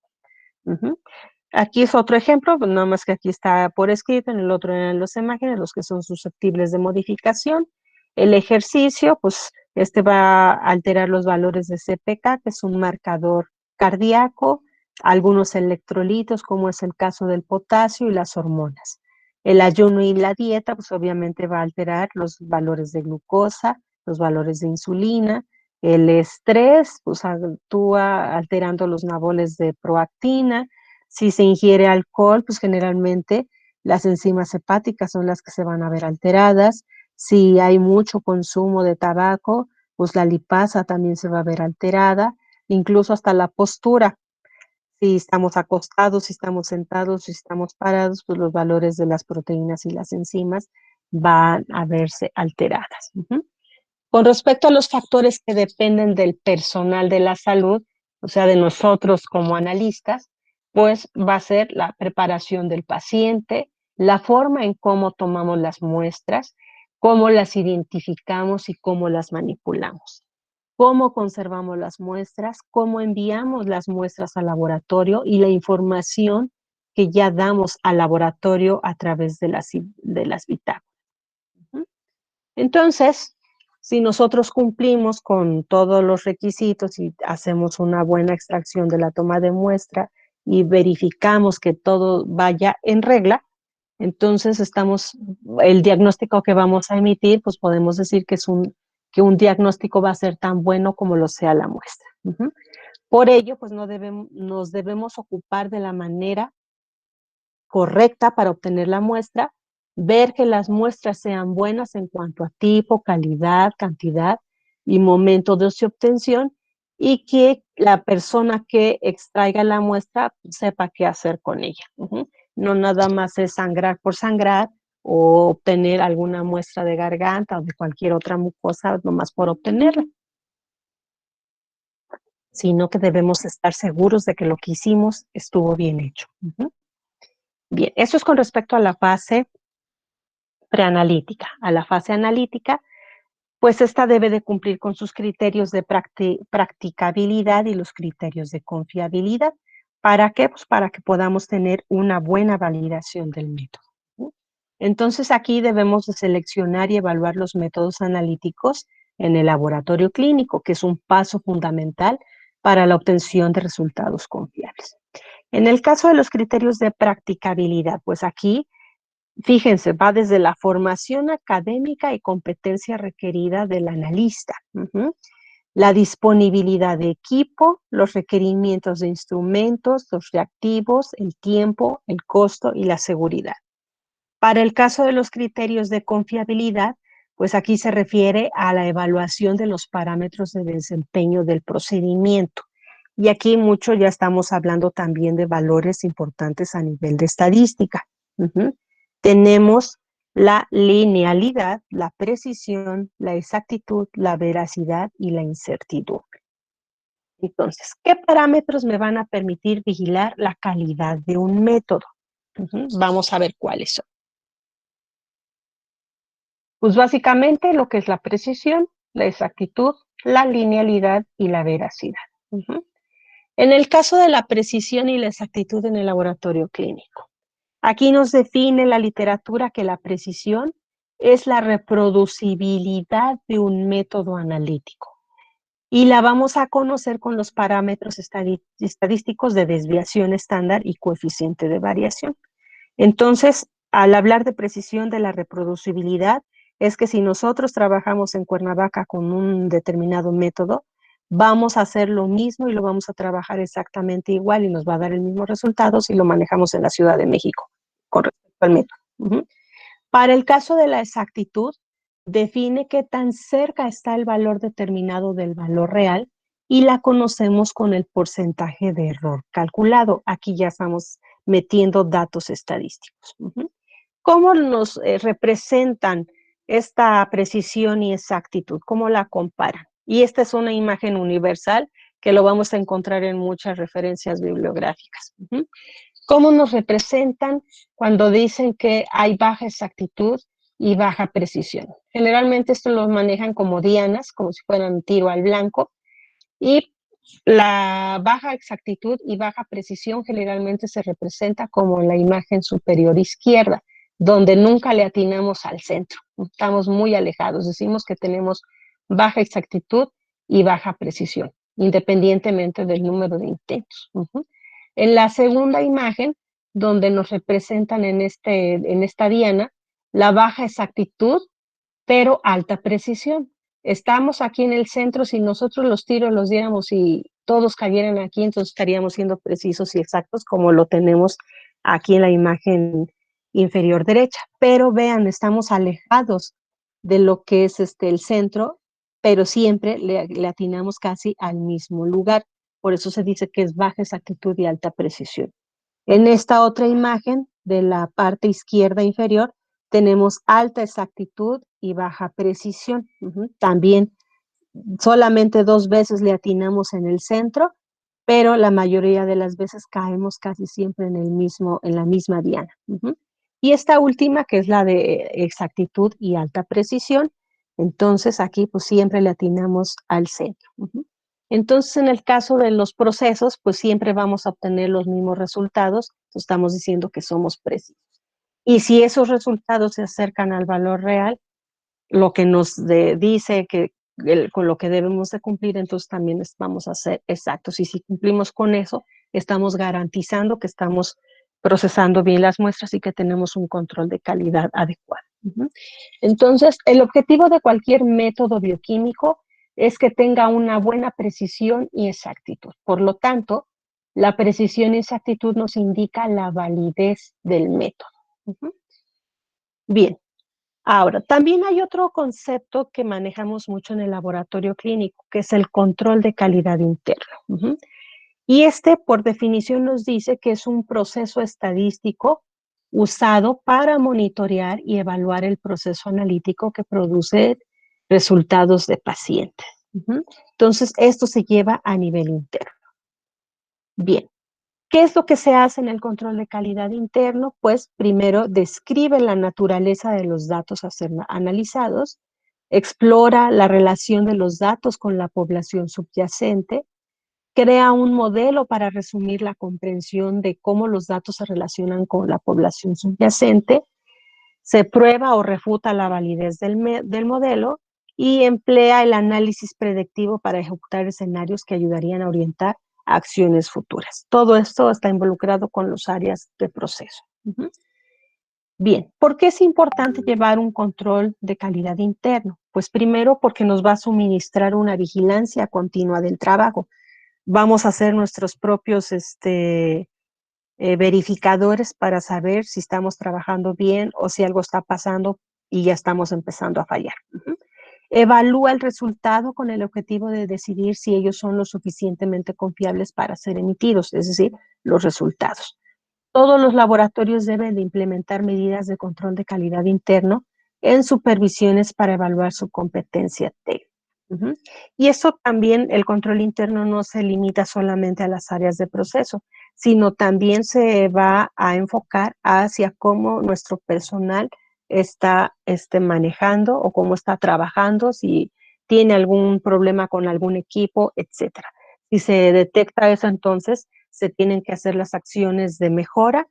Aquí es otro ejemplo, pues nada más que aquí está por escrito, en el otro eran las imágenes, los que son susceptibles de modificación. El ejercicio, pues va a alterar los valores de CPK, que es un marcador cardíaco, algunos electrolitos, como es el caso del potasio y las hormonas. El ayuno y la dieta, pues obviamente va a alterar los valores de glucosa, los valores de insulina. El estrés, pues actúa alterando los niveles de proactina. Si se ingiere alcohol, pues generalmente las enzimas hepáticas son las que se van a ver alteradas. Si hay mucho consumo de tabaco, pues la lipasa también se va a ver alterada, incluso hasta la postura. Si estamos acostados, si estamos sentados, si estamos parados, pues los valores de las proteínas y las enzimas van a verse alteradas. Con respecto a los factores que dependen del personal de la salud, o sea, de nosotros como analistas, pues va a ser la preparación del paciente, la forma en cómo tomamos las muestras, cómo las identificamos y cómo las manipulamos, cómo conservamos las muestras, cómo enviamos las muestras al laboratorio y la información que ya damos al laboratorio a través de las bitácoras. Entonces, si nosotros cumplimos con todos los requisitos y hacemos una buena extracción de la toma de muestra y verificamos que todo vaya en regla, entonces el diagnóstico que vamos a emitir, pues podemos decir que un diagnóstico va a ser tan bueno como lo sea la muestra. Por ello, pues nos debemos ocupar de la manera correcta para obtener la muestra, ver que las muestras sean buenas en cuanto a tipo, calidad, cantidad y momento de su obtención, y que la persona que extraiga la muestra sepa qué hacer con ella. No nada más es sangrar por sangrar o obtener alguna muestra de garganta o de cualquier otra mucosa nomás por obtenerla, sino que debemos estar seguros de que lo que hicimos estuvo bien hecho. Bien, eso es con respecto a la fase preanalítica. A la fase analítica, pues esta debe de cumplir con sus criterios de practicabilidad y los criterios de confiabilidad. ¿Para qué? Pues para que podamos tener una buena validación del método. Entonces aquí debemos de seleccionar y evaluar los métodos analíticos en el laboratorio clínico, que es un paso fundamental para la obtención de resultados confiables. En el caso de los criterios de practicabilidad, pues aquí fíjense, va desde la formación académica y competencia requerida del analista, la disponibilidad de equipo, los requerimientos de instrumentos, los reactivos, el tiempo, el costo y la seguridad. Para el caso de los criterios de confiabilidad, pues aquí se refiere a la evaluación de los parámetros de desempeño del procedimiento. Y aquí mucho ya estamos hablando también de valores importantes a nivel de estadística. Tenemos la linealidad, la precisión, la exactitud, la veracidad y la incertidumbre. Entonces, ¿qué parámetros me van a permitir vigilar la calidad de un método? Vamos a ver cuáles son. Pues básicamente lo que es la precisión, la exactitud, la linealidad y la veracidad. En el caso de la precisión y la exactitud en el laboratorio clínico, aquí nos define la literatura que la precisión es la reproducibilidad de un método analítico y la vamos a conocer con los parámetros estadísticos de desviación estándar y coeficiente de variación. Entonces, al hablar de precisión de la reproducibilidad, es que si nosotros trabajamos en Cuernavaca con un determinado método, vamos a hacer lo mismo y lo vamos a trabajar exactamente igual y nos va a dar el mismo resultado si lo manejamos en la Ciudad de México con respecto al método. Para el caso de la exactitud, define qué tan cerca está el valor determinado del valor real y la conocemos con el porcentaje de error calculado. Aquí ya estamos metiendo datos estadísticos. ¿Cómo nos representan esta precisión y exactitud? ¿Cómo la comparan? Y esta es una imagen universal que lo vamos a encontrar en muchas referencias bibliográficas. ¿Cómo nos representan cuando dicen que hay baja exactitud y baja precisión? Generalmente esto lo manejan como dianas, como si fueran tiro al blanco, y la baja exactitud y baja precisión generalmente se representa como en la imagen superior izquierda, donde nunca le atinamos al centro. Estamos muy alejados. Decimos que tenemos baja exactitud y baja precisión, independientemente del número de intentos. En la segunda imagen, donde nos representan en esta diana, la baja exactitud, pero alta precisión. Estamos aquí en el centro, si nosotros los tiros los diéramos y todos cayeran aquí, entonces estaríamos siendo precisos y exactos como lo tenemos aquí en la imagen inferior derecha. Pero vean, estamos alejados de lo que es el centro, pero siempre le atinamos casi al mismo lugar. Por eso se dice que es baja exactitud y alta precisión. En esta otra imagen de la parte izquierda inferior tenemos alta exactitud y baja precisión. También solamente 2 veces le atinamos en el centro, pero la mayoría de las veces caemos casi siempre en la misma diana. Y esta última, que es la de exactitud y alta precisión, entonces aquí pues siempre le atinamos al centro. Entonces, en el caso de los procesos, pues siempre vamos a obtener los mismos resultados, entonces estamos diciendo que somos precisos. Y si esos resultados se acercan al valor real, lo que nos dice que con lo que debemos de cumplir, entonces también vamos a ser exactos. Y si cumplimos con eso, estamos garantizando que estamos procesando bien las muestras y que tenemos un control de calidad adecuado. Entonces, el objetivo de cualquier método bioquímico es que tenga una buena precisión y exactitud. Por lo tanto, la precisión y exactitud nos indica la validez del método. Bien, Ahora, también hay otro concepto que manejamos mucho en el laboratorio clínico, que es el control de calidad interno. Y por definición, nos dice que es un proceso estadístico usado para monitorear y evaluar el proceso analítico que produce resultados de pacientes. Entonces, esto se lleva a nivel interno. Bien, ¿qué es lo que se hace en el control de calidad interno? Pues primero describe la naturaleza de los datos a ser analizados, explora la relación de los datos con la población subyacente, crea un modelo para resumir la comprensión de cómo los datos se relacionan con la población subyacente, se prueba o refuta la validez del modelo y emplea el análisis predictivo para ejecutar escenarios que ayudarían a orientar acciones futuras. Todo esto está involucrado con las áreas de proceso. Bien, ¿por qué es importante llevar un control de calidad interno? Pues primero porque nos va a suministrar una vigilancia continua del trabajo. Vamos a hacer nuestros propios verificadores para saber si estamos trabajando bien o si algo está pasando y ya estamos empezando a fallar. Evalúa el resultado con el objetivo de decidir si ellos son lo suficientemente confiables para ser emitidos, es decir, los resultados. Todos los laboratorios deben de implementar medidas de control de calidad interno en supervisiones para evaluar su competencia técnica. Y eso también, el control interno no se limita solamente a las áreas de proceso, sino también se va a enfocar hacia cómo nuestro personal está manejando o cómo está trabajando, si tiene algún problema con algún equipo, etcétera. Si se detecta eso, entonces se tienen que hacer las acciones de mejora,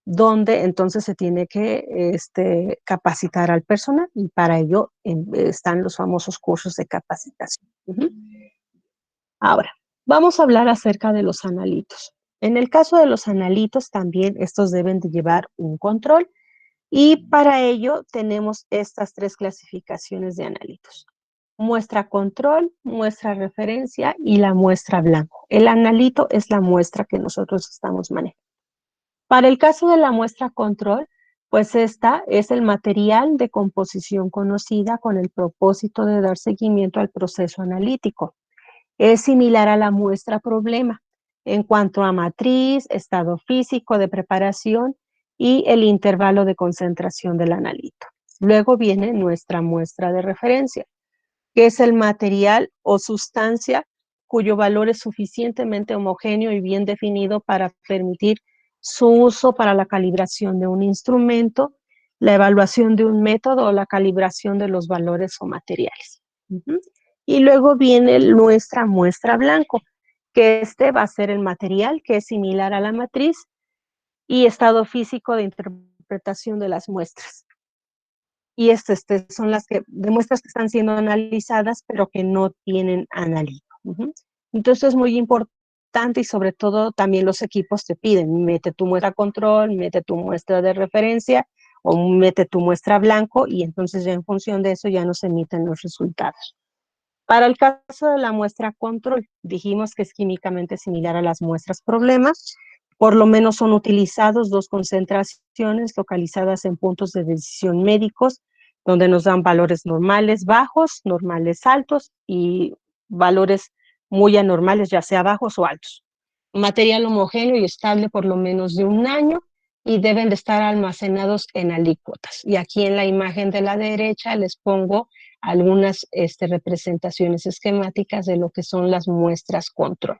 donde entonces se tiene que capacitar al personal y para ello están los famosos cursos de capacitación. Ahora, vamos a hablar acerca de los analitos. En el caso de los analitos también estos deben de llevar un control y para ello tenemos estas 3 clasificaciones de analitos. Muestra control, muestra referencia y la muestra blanco. El analito es la muestra que nosotros estamos manejando. Para el caso de la muestra control, pues esta es el material de composición conocida con el propósito de dar seguimiento al proceso analítico. Es similar a la muestra problema en cuanto a matriz, estado físico de preparación y el intervalo de concentración del analito. Luego viene nuestra muestra de referencia, que es el material o sustancia cuyo valor es suficientemente homogéneo y bien definido para permitir su uso para la calibración de un instrumento, la evaluación de un método o la calibración de los valores o materiales. Y luego viene nuestra muestra blanco, que va a ser el material que es similar a la matriz y estado físico de interpretación de las muestras. Y son las de muestras que están siendo analizadas, pero que no tienen analito. Entonces es muy importante y sobre todo también los equipos te piden, mete tu muestra control, mete tu muestra de referencia o mete tu muestra blanco y entonces ya en función de eso ya nos emiten los resultados. Para el caso de la muestra control, dijimos que es químicamente similar a las muestras problemas. Por lo menos son utilizados 2 concentraciones localizadas en puntos de decisión médicos, donde nos dan valores normales bajos, normales altos y valores muy anormales, ya sea bajos o altos. Material homogéneo y estable por lo menos de 1 año y deben de estar almacenados en alícuotas. Y aquí en la imagen de la derecha les pongo algunas representaciones esquemáticas de lo que son las muestras control.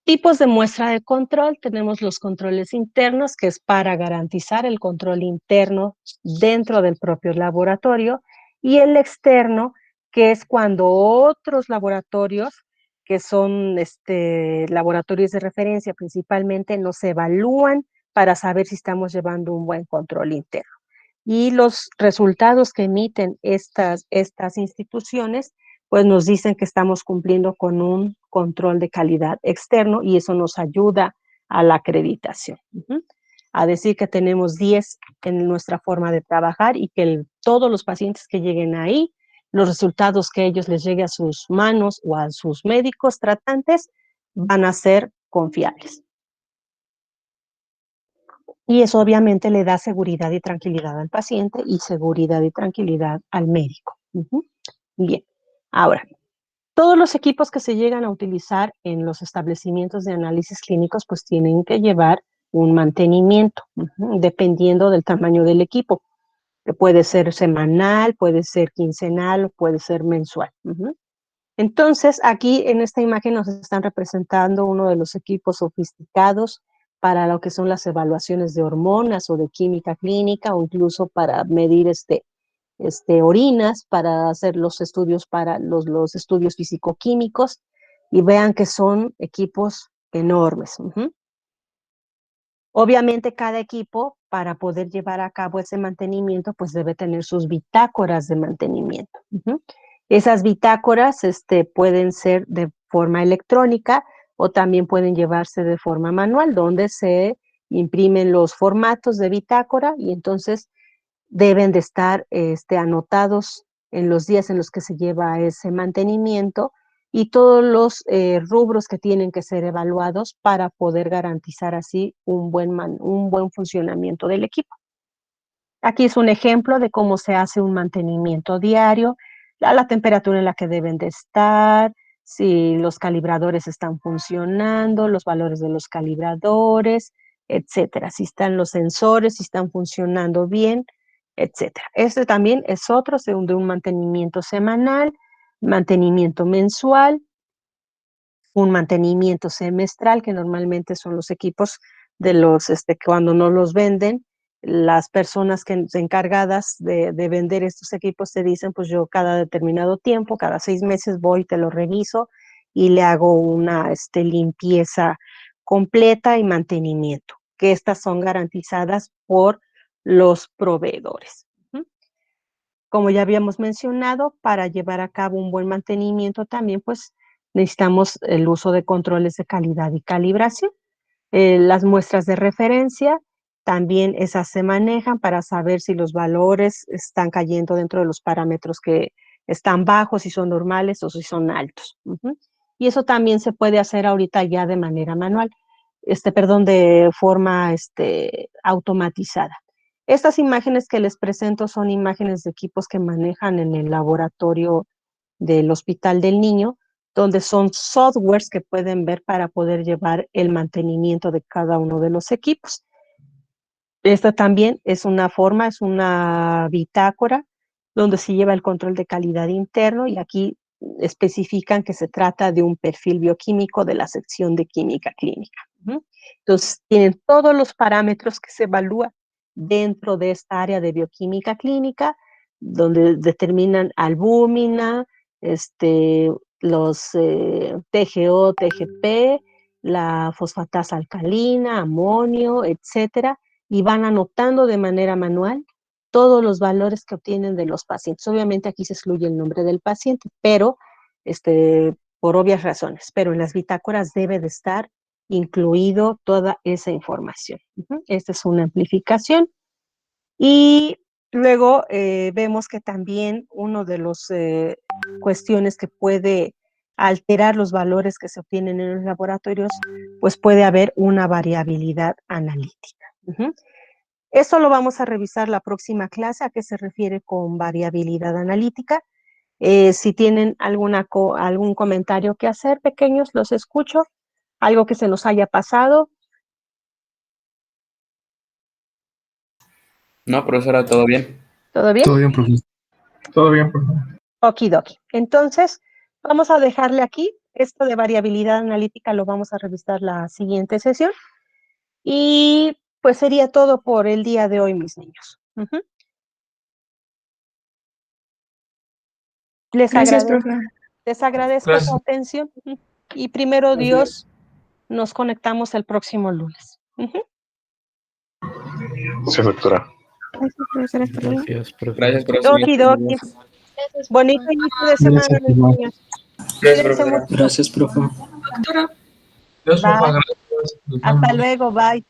Tipos de muestra de control, tenemos los controles internos, que es para garantizar el control interno dentro del propio laboratorio, y el externo, que es cuando otros laboratorios, que son laboratorios de referencia principalmente, nos evalúan para saber si estamos llevando un buen control interno. Y los resultados que emiten estas instituciones, pues nos dicen que estamos cumpliendo con un control de calidad externo y eso nos ayuda a la acreditación. A decir que tenemos 10 en nuestra forma de trabajar y que todos los pacientes que lleguen ahí, los resultados que ellos les llegue a sus manos o a sus médicos tratantes van a ser confiables. Y eso obviamente le da seguridad y tranquilidad al paciente y seguridad y tranquilidad al médico. Bien, ahora, todos los equipos que se llegan a utilizar en los establecimientos de análisis clínicos pues tienen que llevar un mantenimiento, dependiendo del tamaño del equipo. Puede ser semanal, puede ser quincenal, puede ser mensual. Entonces, aquí en esta imagen nos están representando uno de los equipos sofisticados para lo que son las evaluaciones de hormonas o de química clínica, o incluso para medir orinas, para hacer los estudios para los estudios fisicoquímicos, y vean que son equipos enormes. Obviamente cada equipo, para poder llevar a cabo ese mantenimiento, pues debe tener sus bitácoras de mantenimiento. Esas bitácoras pueden ser de forma electrónica o también pueden llevarse de forma manual, donde se imprimen los formatos de bitácora y entonces deben de estar anotados en los días en los que se lleva ese mantenimiento y todos los rubros que tienen que ser evaluados para poder garantizar así un buen funcionamiento del equipo. Aquí es un ejemplo de cómo se hace un mantenimiento diario, a la temperatura en la que deben de estar, si los calibradores están funcionando, los valores de los calibradores, etcétera, si están los sensores, si están funcionando bien, etcétera. Este también es otro de un mantenimiento semanal, mantenimiento mensual, un mantenimiento semestral, que normalmente son los equipos de los, cuando no los venden, las personas encargadas de vender estos equipos te dicen, pues yo cada determinado tiempo, cada 6 meses voy, te lo reviso y le hago una limpieza completa y mantenimiento, que estas son garantizadas por los proveedores. Como ya habíamos mencionado, para llevar a cabo un buen mantenimiento también, pues necesitamos el uso de controles de calidad y calibración. Las muestras de referencia, también esas se manejan para saber si los valores están cayendo dentro de los parámetros que están bajos, si son normales o si son altos. Y eso también se puede hacer ahorita ya de manera manual, de forma automatizada. Estas imágenes que les presento son imágenes de equipos que manejan en el laboratorio del Hospital del Niño, donde son softwares que pueden ver para poder llevar el mantenimiento de cada uno de los equipos. Esta también es una forma, es una bitácora donde se lleva el control de calidad interno y aquí especifican que se trata de un perfil bioquímico de la sección de química clínica. Entonces, tienen todos los parámetros que se evalúan dentro de esta área de bioquímica clínica, donde determinan albúmina, los TGO, TGP, la fosfatasa alcalina, amonio, etcétera, y van anotando de manera manual todos los valores que obtienen de los pacientes. Obviamente aquí se excluye el nombre del paciente, pero por obvias razones, pero en las bitácoras debe de estar incluido toda esa información. Esta es una amplificación. Y luego vemos que también uno de los cuestiones que puede alterar los valores que se obtienen en los laboratorios, pues puede haber una variabilidad analítica. Eso lo vamos a revisar la próxima clase, a qué se refiere con variabilidad analítica. Si tienen algún comentario que hacer, pequeños, los escucho. Algo que se nos haya pasado. No, profesora, ¿todo bien? ¿Todo bien? Todo bien, profesor. Todo bien, profesor. Okidoki. Entonces, vamos a dejarle aquí. Esto de variabilidad analítica lo vamos a revisar la siguiente sesión. Y pues sería todo por el día de hoy, mis niños. Les agradezco su atención. Y primero Dios, nos conectamos el próximo lunes. Sí, doctora. Gracias, profesor. Gracias, profesor. Okidoki. Bonito inicio de semana, mis niños. Gracias, profesora. Gracias, profe. Gracias, Bye. profe. Gracias. Hasta luego, bye.